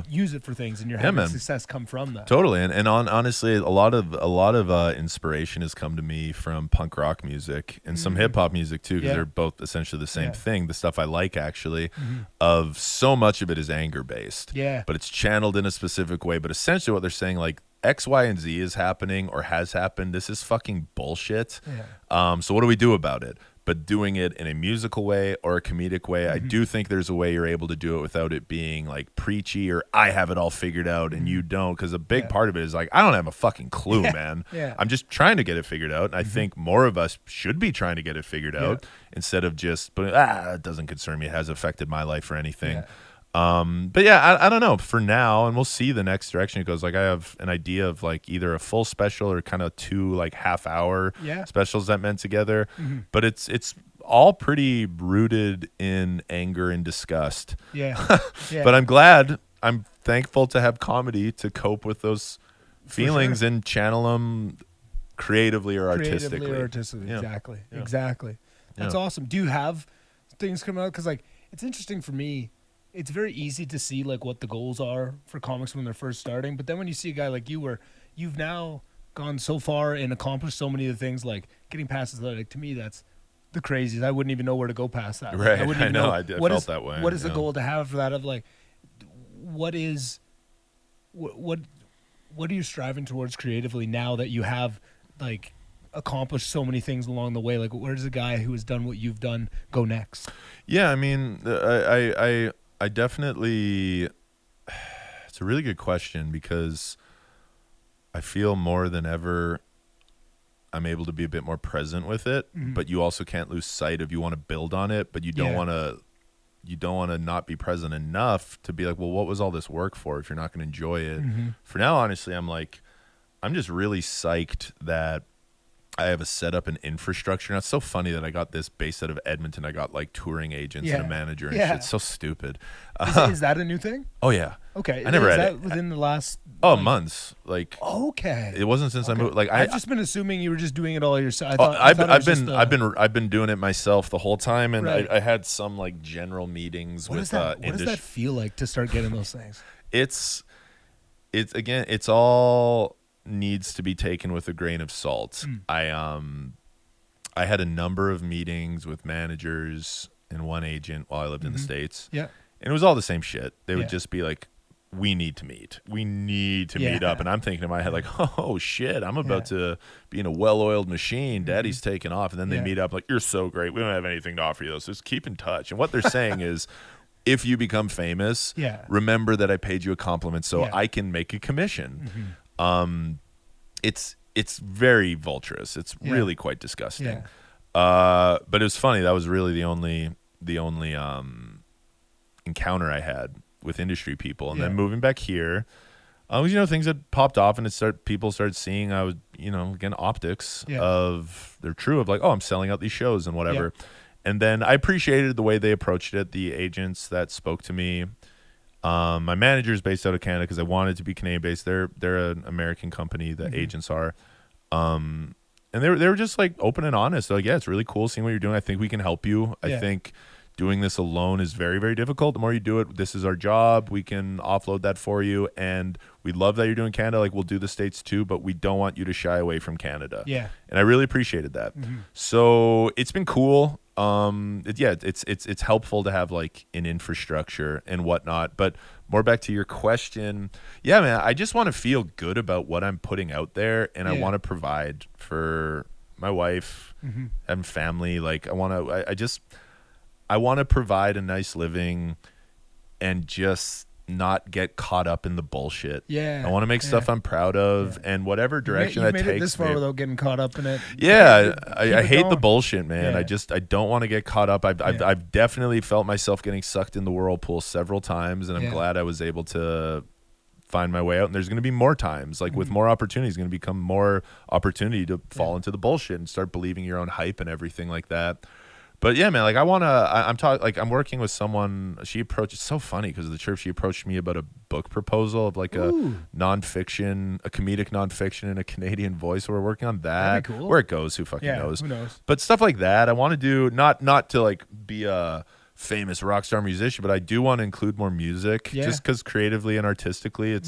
use it for things, and you're having success come from that. Totally, and honestly, a lot of inspiration has come to me from punk rock music and some hip hop music too, because they're both essentially the same thing. The stuff I like, actually, of so much of it is anger based, but it's channeled in a specific way. But essentially, what they're saying, like, X, Y, and Z is happening or has happened. This is fucking bullshit. Yeah. So what do we do about it? But doing it in a musical way or a comedic way, I do think there's a way you're able to do it without it being like preachy or I have it all figured out and you don't. Because a big part of it is like, I don't have a fucking clue, man. Yeah. I'm just trying to get it figured out. And I think more of us should be trying to get it figured out instead of just, it doesn't concern me. It has affected my life or anything. Yeah. But yeah, I don't know for now, and we'll see the next direction it goes. Like I have an idea of like either a full special or kind of 2 like half-hour specials that meant together, but it's all pretty rooted in anger and disgust. Yeah. But I'm thankful to have comedy to cope with those feelings and channel them creatively or artistically. Yeah. Exactly. That's awesome. Do you have things coming out? Because like it's interesting for me. It's very easy to see like what the goals are for comics when they're first starting, but then when you see a guy like you where you've now gone so far and accomplished so many of the things, like getting past athletic, to me that's the craziest. I wouldn't even know where to go past that. Right. I wouldn't even know. I felt that way. What is the goal to have for that? Of like, what are you striving towards creatively now that you have like accomplished so many things along the way? Like, where does a guy who has done what you've done go next? Yeah, I mean, I definitely, it's a really good question because I feel more than ever I'm able to be a bit more present with it, but you also can't lose sight of you want to build on it, but you don't want to not be present enough to be like, well, what was all this work for if you're not going to enjoy it? For now, honestly, I'm just really psyched that I have a setup and infrastructure. Now, it's so funny that I got this based out of Edmonton. I got like touring agents and a manager and shit. It's so stupid. Is that a new thing? Oh, yeah. Okay. I never had had it within the last months. Like okay. It wasn't since I moved. Like I've just been assuming you were just doing it all yourself. I've been doing it myself the whole time, and Right. I had some like general meetings with What does that feel like to start getting those things? It's all needs to be taken with a grain of salt. I had a number of meetings with managers and one agent while I lived in the States. Yeah. And it was all the same shit. They would just be like, we need to meet. We need to meet up. And I'm thinking in my head like, oh shit, I'm about to be in a well-oiled machine. Daddy's taking off. And then they meet up like, you're so great. We don't have anything to offer you though. So just keep in touch. And what they're saying is, if you become famous, remember that I paid you a compliment so I can make a commission. It's very vulturous. It's really quite disgusting. But it was funny. That was really the only encounter I had with industry people. And then moving back here, things had popped off and people started seeing I was, again, optics of they're true of like, oh, I'm selling out these shows and whatever. And then I appreciated the way they approached it. The agents that spoke to me, my manager is based out of Canada because I wanted to be Canadian based. They're an American company. The agents are, and they were just like open and honest. They're like, yeah, it's really cool seeing what you're doing. I think we can help you. I think doing this alone is very, very difficult. The more you do it, this is our job. We can offload that for you, and we love that you're doing Canada. Like we'll do the States too, but we don't want you to shy away from Canada. Yeah, and I really appreciated that. So it's been cool. It's helpful to have like an infrastructure and whatnot, but more back to your question. Yeah, man, I just want to feel good about what I'm putting out there, and I want to provide for my wife and family. Like I want to provide a nice living and just not get caught up in the bullshit. I want to make stuff I'm proud of, and whatever direction that takes me. This far without getting caught up in it. I hate the bullshit, man. I don't want to get caught up. I've definitely felt myself getting sucked in the whirlpool several times, and I'm glad I was able to find my way out. And there's going to be more times, like with more opportunities, going to become more opportunity to fall into the bullshit and start believing your own hype and everything like that. But yeah, man, like I'm working with someone. She approached. It's so funny because of the church. She approached me about a book proposal of like a nonfiction, a comedic nonfiction in a Canadian voice. So we're working on that. That'd be cool. Where it goes, who fucking knows? Who knows? But stuff like that, I want to do not to like be a famous rock star musician, but I do want to include more music just because creatively and artistically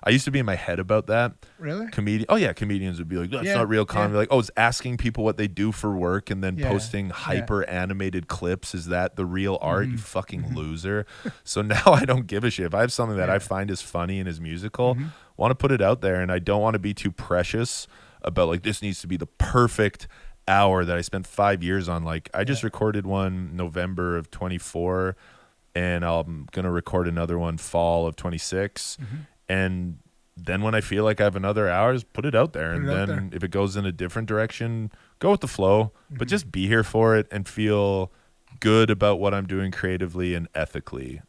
I used to be in my head about that. Really? Comedians would be like, that's not real comedy. Like, it's asking people what they do for work and then posting hyper animated clips. Is that the real art? You fucking loser. So now I don't give a shit. If I have something that I find is funny and is musical, want to put it out there, and I don't want to be too precious about like this needs to be the perfect hour that I spent 5 years on. Like I just recorded one November of 24 and I'm gonna record another one fall of 26 and then when I feel like I have another hour, just put it out there, and then if it goes in a different direction, go with the flow, but just be here for it and feel good about what I'm doing creatively and ethically.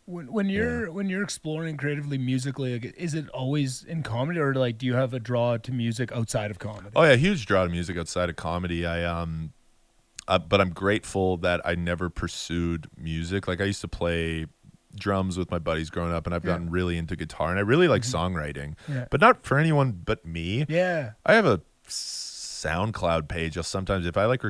When you're exploring creatively musically, like, is it always in comedy, or like do you have a draw to music outside of comedy? Oh yeah, huge draw to music outside of comedy. But I'm grateful that I never pursued music. Like I used to play drums with my buddies growing up, and I've gotten really into guitar, and I really like songwriting, but not for anyone but me. Yeah, I have a SoundCloud page. I'll sometimes, if I like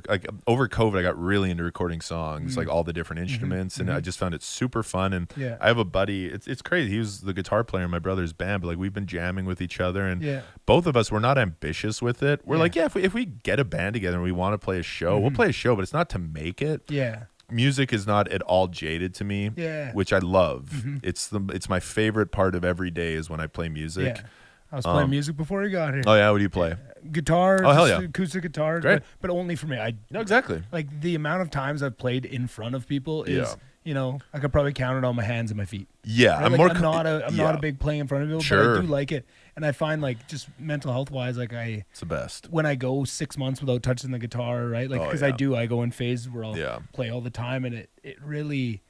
over COVID, I got really into recording songs, like all the different instruments, and I just found it super fun. And I have a buddy. It's crazy. He was the guitar player in my brother's band, but like we've been jamming with each other, and both of us were not ambitious with it. We're like, if we get a band together and we want to play a show, we'll play a show, but it's not to make it. Yeah. Music is not at all jaded to me, which I love. It's my favorite part of every day is when I play music. Yeah. I was playing music before you got here. Oh yeah, what do you play? Guitar. Oh hell yeah, acoustic guitar. But only for me. No, exactly. Like the amount of times I've played in front of people is, I could probably count it on my hands and my feet. Yeah, right? I'm not a big playing in front of people, but I do like it, and I find like just mental health wise, like it's the best when I go 6 months without touching the guitar, right? Like because I go in phases where I'll play all the time, and it really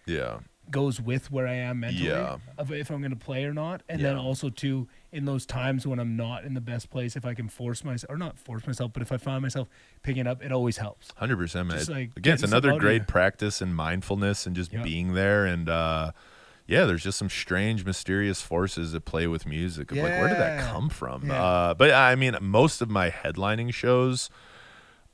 goes with where I am mentally of if I'm going to play or not. And then also too, in those times when I'm not in the best place, if I can force myself, or not force myself, but if I find myself picking it up, it always helps. 100%, man. Like again, it's another great practice in mindfulness and just being there. And there's just some strange, mysterious forces that play with music. Of like, where did that come from? But I mean, most of my headlining shows,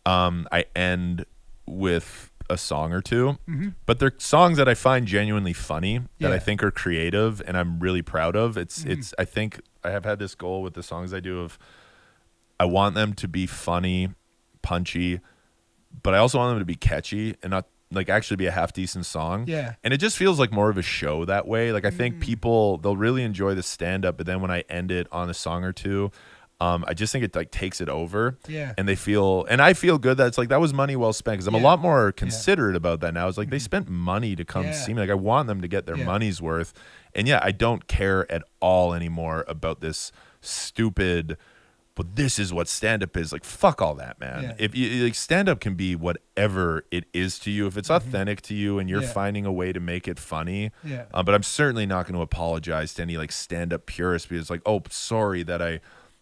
I end with a song or two, but they're songs that I find genuinely funny, that I think are creative, and I'm really proud of. It's I think I have had this goal with the songs I do of I want them to be funny, punchy, but I also want them to be catchy and not like actually be a half decent song. Yeah. And it just feels like more of a show that way. Like I think people, they'll really enjoy the stand up, but then when I end it on a song or two, I just think it like takes it over, and I feel good that it's like that was money well spent, because I'm a lot more considerate about that now. It's like they spent money to come see me. Like I want them to get their money's worth, and I don't care at all anymore about this stupid. But this is what stand up is. Like fuck all that, man. If you like, stand up can be whatever it is to you if it's authentic to you and you're finding a way to make it funny. But I'm certainly not going to apologize to any like stand up purists because like, oh, sorry that I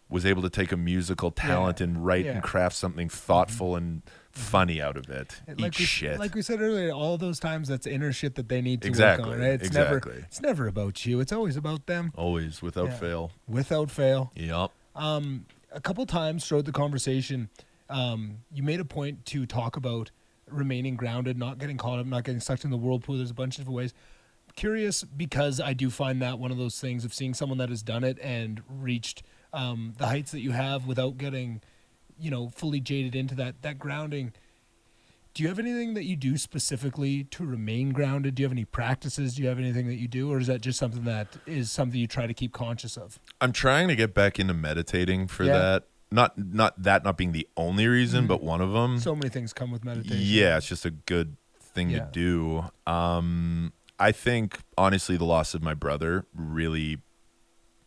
was able to take a musical talent and write and craft something thoughtful and funny out of it. Shit. Like we said earlier, all those times that's inner shit that they need to work on. Right? It's never about you. It's always about them. Always, without fail. Without fail. Yep. A couple times throughout the conversation, you made a point to talk about remaining grounded, not getting caught up, not getting sucked in the whirlpool. There's a bunch of different ways. Curious, because I do find that one of those things of seeing someone that has done it and reached the heights that you have without getting, fully jaded into that grounding. Do you have anything that you do specifically to remain grounded? Do you have any practices? Do you have anything that you do? Or is that just something you try to keep conscious of? I'm trying to get back into meditating for that. Not being the only reason, but one of them. So many things come with meditation. Yeah, it's just a good thing to do. I think, honestly, the loss of my brother really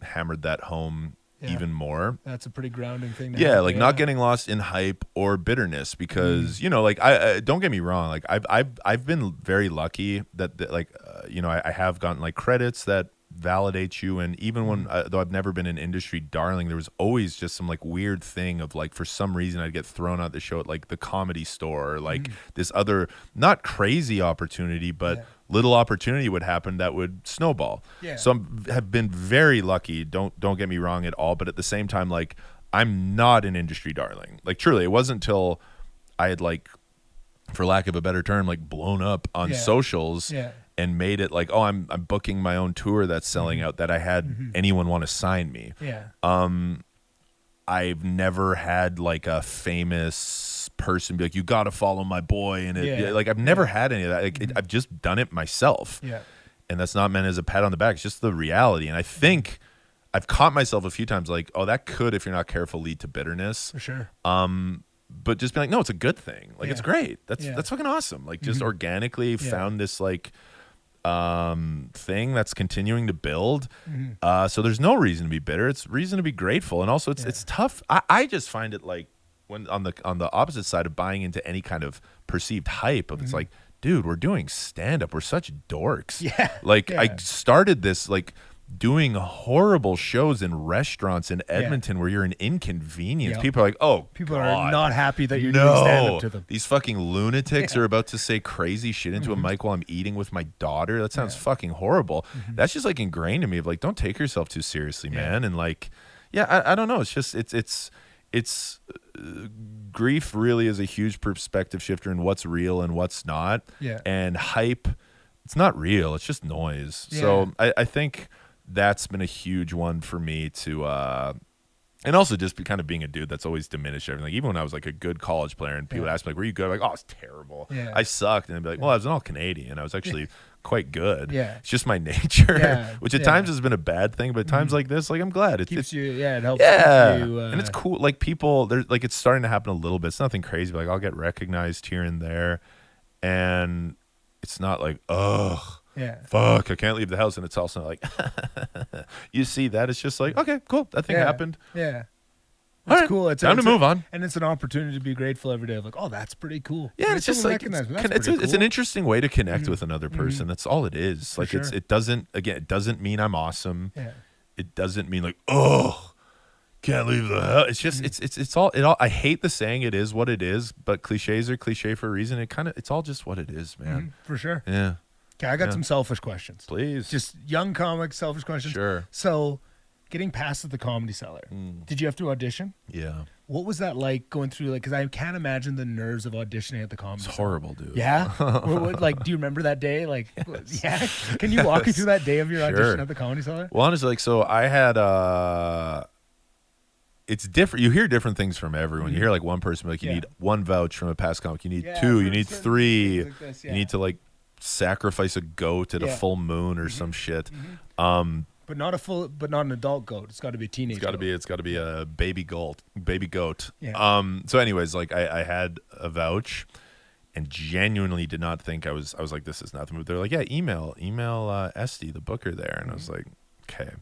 hammered that home even more. That's a pretty grounding thing. Not getting lost in hype or bitterness, because I don't get me wrong, like I've been very lucky that I have gotten like credits that validate you, and even when though I've never been an industry darling, there was always just some like weird thing of like for some reason I'd get thrown out the show at like the Comedy Store, or like this other not crazy opportunity, but little opportunity would happen that would snowball. So have been very lucky, don't get me wrong at all, but at the same time, like I'm not an industry darling. Like truly, it wasn't until I had like for lack of a better term, like blown up on socials and made it like, oh, I'm booking my own tour that's selling out, that I had anyone want to sign me. I've never had like a famous person be like, you got to follow my boy. And like, I've never had any of that. Like, I've just done it myself. And that's not meant as a pat on the back. It's just the reality. And I think I've caught myself a few times like, oh, that could, if you're not careful, lead to bitterness. For sure. But just be like, no, it's a good thing. Like, it's great. That's fucking awesome. Like, just organically found this like thing that's continuing to build. So there's no reason to be bitter. It's reason to be grateful. And also it's tough. I just find it like when on the opposite side of buying into any kind of perceived hype of it's like, dude, we're doing stand-up. We're such dorks. I started this like doing horrible shows in restaurants in Edmonton where you're an inconvenience. People are like, oh, people God, are not happy that you're doing stand-up to them. These fucking lunatics are about to say crazy shit into a mic while I'm eating with my daughter. That sounds fucking horrible. That's just like ingrained in me of like, don't take yourself too seriously, man. And like, I don't know. It's just, it's grief really is a huge perspective shifter in what's real and what's not. And hype, it's not real. It's just noise. So I think that's been a huge one for me to and also just be kind of being a dude that's always diminished everything. Like, even when I was like a good college player and people would ask me like, were you good? I'm like, oh, it's terrible. I sucked. And I'd be like, well, I was an all Canadian. I was actually quite good. It's just my nature, which at times has been a bad thing, but at times like this, like, I'm glad. It keeps you, it helps you. And it's cool. Like, people, there's like, it's starting to happen a little bit. It's nothing crazy, but like, I'll get recognized here and there. And it's not like, ugh. Fuck, I can't leave the house. And it's also like, you see that? It's just like, okay, cool. That thing happened. It's right, cool. It's time to move on. And it's an opportunity to be grateful every day. Like, oh, that's pretty cool. Yeah, it's just like, it's an interesting way to connect with another person. That's all it is. Like, it doesn't mean I'm awesome. It doesn't mean like, oh, can't leave the house. It's just, it's all, I hate the saying it is what it is, but cliches are cliche for a reason. It's all just what it is, man. For sure. Yeah. Okay, I got some selfish questions. Please. Just young comic, selfish questions. Sure. So, getting past at the Comedy Cellar, did you have to audition? Yeah. What was that like going through, like, because I can't imagine the nerves of auditioning at the Comedy Cellar. It's horrible, dude. Yeah? Like, do you remember that day? Like, yeah? Can you walk me through that day of your audition at the Comedy Cellar? Well, honestly, like, so I had, it's different. You hear different things from everyone. You hear like one person, like, you need one vouch from a past comic. You need two. You need three. Like this, You need to like sacrifice a goat at a full moon or some shit. But not an adult goat. It's got to be a teenage. It's got to be a baby goat. So anyways, like I had a vouch and genuinely did not think I was like, this is nothing. But they're like, yeah, email Esty, the booker there. And I was like, okay.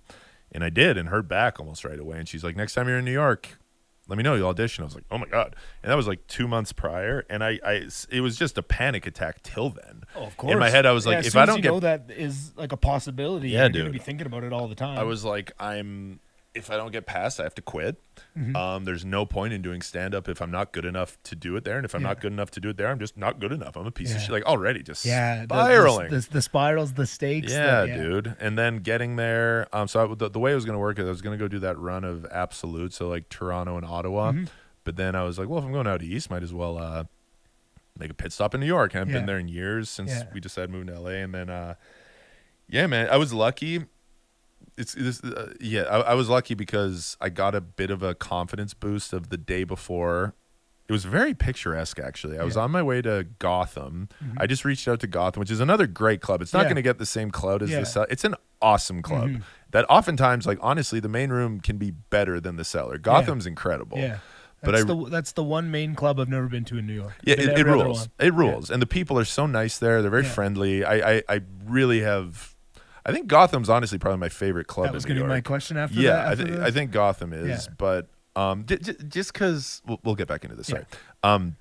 And I did, and heard back almost right away. And she's like, next time you're in New York, let me know, you'll audition. I was like, oh my God. And that was like 2 months prior. And it was just a panic attack till then. Oh, of course. In my head, I was like, if I don't get, know that is like a possibility, you're going to be thinking about it all the time. I was like, if I don't get past, I have to quit. There's no point in doing stand-up if I'm not good enough to do it there. And if I'm not good enough to do it there, I'm just not good enough. I'm a piece of shit. Like, already just spiraling. The spirals, the stakes. Dude. And then getting there. So the way it was going to work is I was going to go do that run of Absolute, so like Toronto and Ottawa. But then I was like, well, if I'm going out east, might as well make a pit stop in New York. And I've been there in years since we decided to move to LA. And then, man, I was lucky. I was lucky because I got a bit of a confidence boost of the day before. It was very picturesque, actually. I was on my way to Gotham. I just reached out to Gotham, which is another great club. It's not going to get the same clout as the Cellar. It's an awesome club that oftentimes, like, honestly, the main room can be better than the Cellar. Gotham's incredible. That's the one main club I've never been to in New York. Yeah, it rules. It rules. And the people are so nice there. They're very friendly. I really have... I think Gotham's honestly probably my favorite club in New York. That was going to be my question after that. Yeah, I think Gotham is, but just because we'll get back into this. Sorry. On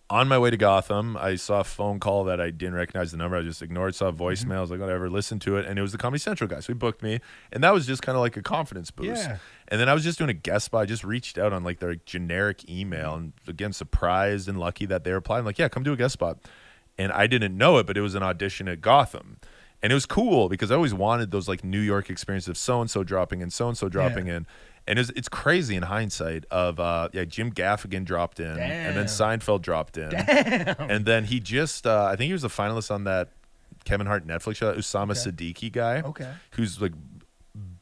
my way to Gotham, I saw a phone call that I didn't recognize the number. I just ignored. Saw a voicemail. I was like, whatever. Listened to it, and it was the Comedy Central guy. So he booked me, and that was just kind of like a confidence boost. Yeah. And then I was just doing a guest spot. I just reached out on like their generic email, and again, surprised and lucky that they replied. I'm like, yeah, come do a guest spot. And I didn't know it, but it was an audition at Gotham. And it was cool because I always wanted those like New York experiences of so-and-so dropping in, so-and-so dropping in. And it's crazy in hindsight of Jim Gaffigan dropped in, and then Damn. Seinfeld dropped in. Damn. And then he just I think he was a finalist on that Kevin Hart Netflix show, Usama Siddiqui guy. Okay. Who's like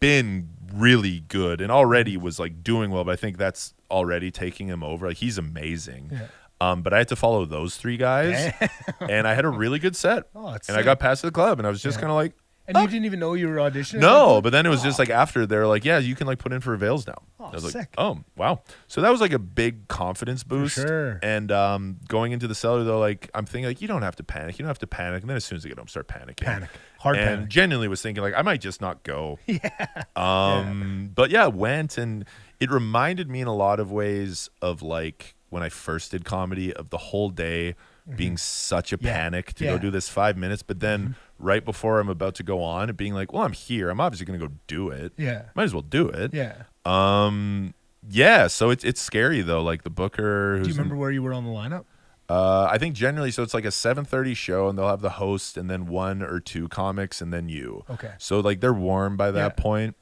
been really good and already was like doing well, but I think that's already taking him over. Like he's amazing. Yeah. But I had to follow those three guys, and I had a really good set. Oh, it's and I sick. got past the club, and I was just kind of like, And you didn't even know you were auditioning? no. But then it was just like after they're like, yeah, you can like put in for Avails now. Oh, I was like, sick. oh wow. So that was like a big confidence boost. sure. And going into the cellar though, like I'm thinking like you don't have to panic. You don't have to panic. And then as soon as I get home, start panicking. Hard and panic. genuinely was thinking like I might just not go. But yeah, went, and it reminded me in a lot of ways of like when I first did comedy, of the whole day being such a panic to go do this 5 minutes, but then right before I'm about to go on, and being like, well, I'm here, I'm obviously gonna go do it. Might as well do it. So it's scary though, like the booker who's Do you remember where you were on the lineup? I think generally, so it's like a 7:30 show, and they'll have the host, and then 1 or 2 comics, and then you. Okay. So like they're warm by that point.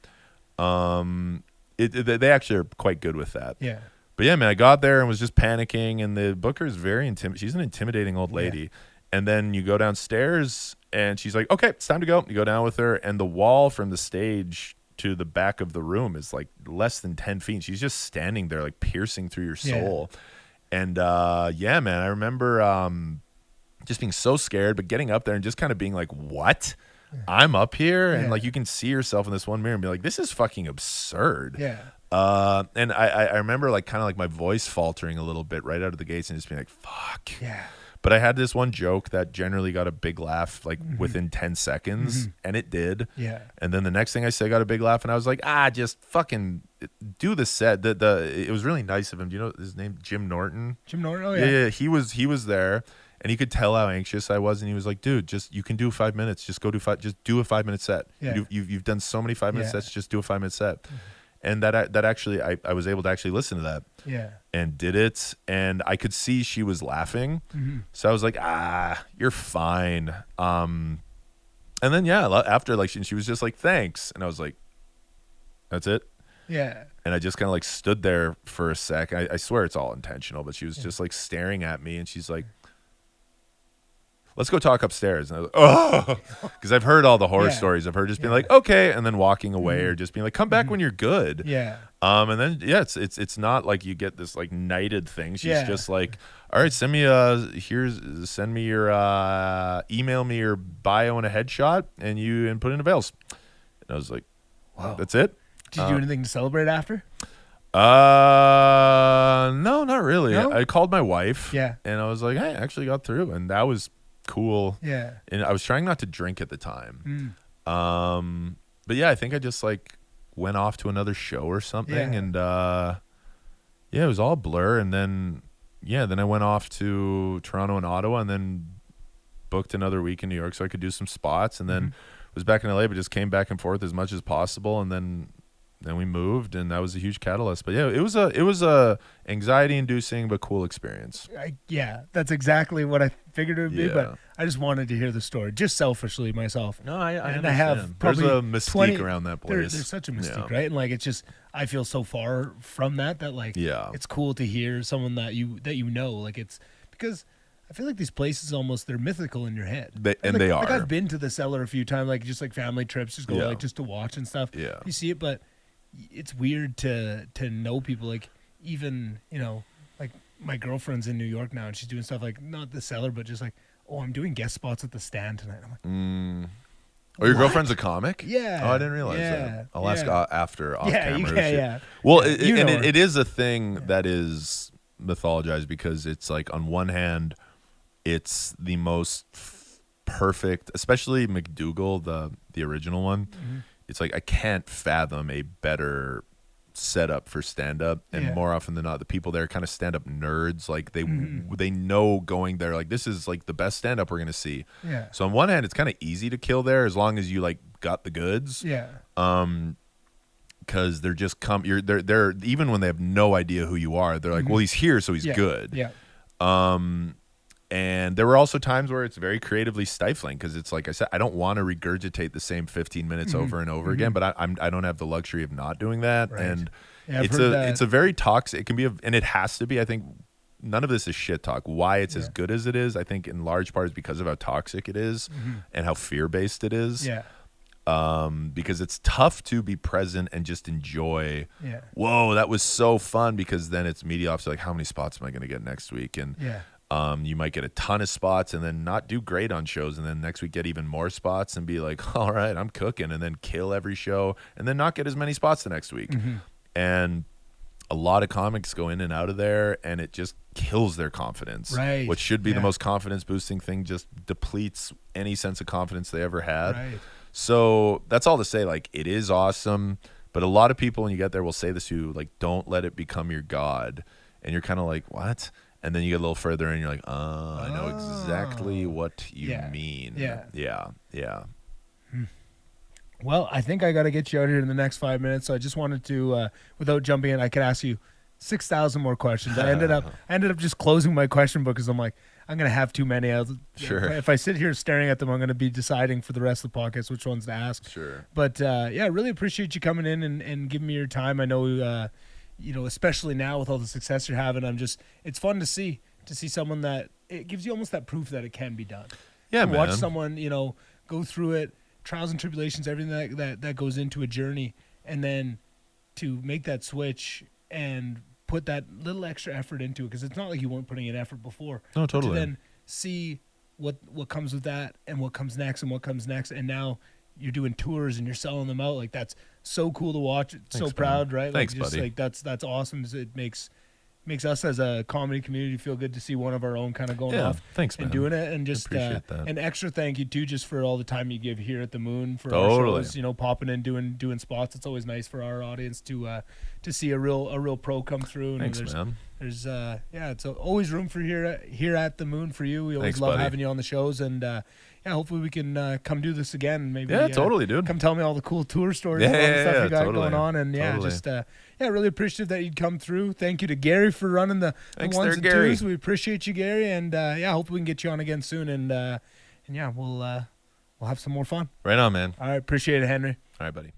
They actually are quite good with that. Yeah. But yeah, man, I got there and was just panicking, and the booker is very intimidating. She's an intimidating old lady. And then you go downstairs, and she's like, "Okay, it's time to go." You go down with her, and the wall from the stage to the back of the room is like less than 10 feet. She's just standing there, like piercing through your soul. And man, I remember just being so scared, but getting up there and just kind of being like, what? I'm up here? And like you can see yourself in this one mirror and be like, this is fucking absurd. And I remember like kind of like my voice faltering a little bit right out of the gates and just being like, fuck. But I had this one joke that generally got a big laugh like within 10 seconds, and it did. And then the next thing I said got a big laugh, and I was like, just fucking do the set. It was really nice of him. Do you know his name? Jim Norton. Jim Norton? Oh, Yeah, he was there, and he could tell how anxious I was, and he was like, dude, you can do 5 minutes. Just go do just do a 5-minute set. You've done so many 5-minute sets, just do a 5-minute set. And that actually, I was able to actually listen to that. And did it. And I could see she was laughing. So I was like, you're fine. And then, after, like, she was just like, thanks. And I was like, that's it? And I just kind of, like, stood there for a sec. I swear it's all intentional, but she was just, like, staring at me. And she's like, let's go talk upstairs. And I was like, oh, because I've heard all the horror stories. I've heard just being like, okay, and then walking away, or just being like, come back when you're good. And then it's not like you get this like knighted thing. She's just like, all right, send me your email me your bio and a headshot, and put in Avails. And I was like, wow, that's it. Did you do anything to celebrate after? No, not really. No? I called my wife. Yeah. And I was like, hey, I actually got through, and that was cool. Yeah. And I was trying not to drink at the time. But yeah, I think I just like went off to another show or something, and it was all blur. And then I went off to Toronto and Ottawa, and then booked another week in New York so I could do some spots, and then was back in LA, but just came back and forth as much as possible, and then we moved, and that was a huge catalyst. But yeah, it was a anxiety inducing but cool experience. That's exactly what I figured it would be, but I just wanted to hear the story, just selfishly myself. No, I and I have probably there's a mystique around that place. There's such a mystique, right? And like, it's just, I feel so far from that like, it's cool to hear someone that you know, like, it's because I feel like these places almost, they're mythical in your head. They are. Like, I've been to the cellar a few times, like just like family trips, just go like just to watch and stuff. You see it, but it's weird to know people, like, even, like my girlfriend's in New York now, and she's doing stuff like not the cellar, but just like, oh, I'm doing guest spots at the Stand tonight. I'm like, oh, your girlfriend's a comic? Yeah. Oh, I didn't realize that. I'll ask after off camera. Yeah. Well, it is a thing that is mythologized, because it's like, on one hand, it's the most perfect, especially McDougal, the original one. It's like, I can't fathom a better setup for stand-up, and more often than not, the people there are kind of stand-up nerds. Like, they know going there, like, this is like the best stand-up we're gonna see. So on one hand, it's kind of easy to kill there as long as you like got the goods. Because they're just they're even when they have no idea who you are, they're like, well, he's here, so he's good. And there were also times where it's very creatively stifling because it's like I said, I don't want to regurgitate the same 15 minutes over and over again, but I don't have the luxury of not doing that. Right. And Yeah, it's a very toxic. It can be, and it has to be. I think none of this is shit talk. Why it's as good as it is, I think in large part is because of how toxic it is and how fear based it is. Yeah. Because it's tough to be present and just enjoy. Yeah. Whoa, that was so fun, because then it's media ops like, how many spots am I going to get next week? And you might get a ton of spots and then not do great on shows, and then next week get even more spots and be like, all right, I'm cooking, and then kill every show and then not get as many spots the next week. And a lot of comics go in and out of there, and it just kills their confidence. Right. What should be the most confidence boosting thing just depletes any sense of confidence they ever had. Right. So that's all to say, like, it is awesome, but a lot of people when you get there will say this to you, like, don't let it become your god. And you're kind of like, what? And then you get a little further and you're like, I know exactly what you mean. Yeah. Well, I think I got to get you out here in the next 5 minutes. So I just wanted to, without jumping in, I could ask you 6,000 more questions. I ended up just closing my question book because I'm like, I'm going to have too many. Sure. If I sit here staring at them, I'm going to be deciding for the rest of the podcast which ones to ask. Sure. But yeah, I really appreciate you coming in and giving me your time. I know, especially now with all the success you're having, it's fun to see someone that it gives you almost that proof that it can be done. Yeah, man. Watch someone, go through it, trials and tribulations, everything that goes into a journey, and then to make that switch and put that little extra effort into it, because it's not like you weren't putting in effort before. No, totally. To then see what comes with that and what comes next, and now you're doing tours and you're selling them out. Like, that's so cool to watch. It's so proud, right? Thanks, like, just buddy. Like that's awesome. It makes us as a comedy community feel good to see one of our own kind of going off and doing it. And just an extra thank you too, just for all the time you give here at the Moon for our shows, popping in, doing spots. It's always nice for our audience to see a real pro come through. And Thanks, man. There's it's always room for here at the Moon for you. We always love having you on the shows, and hopefully we can come do this again. Maybe totally, dude. Come tell me all the cool tour stories and all the stuff you got going on, and totally. Really appreciative that you'd come through. Thank you to Gary for running the ones and twos. We appreciate you, Gary, and hopefully we can get you on again soon, and we'll have some more fun. Right on, man. All right, appreciate it, Henry. All right, buddy.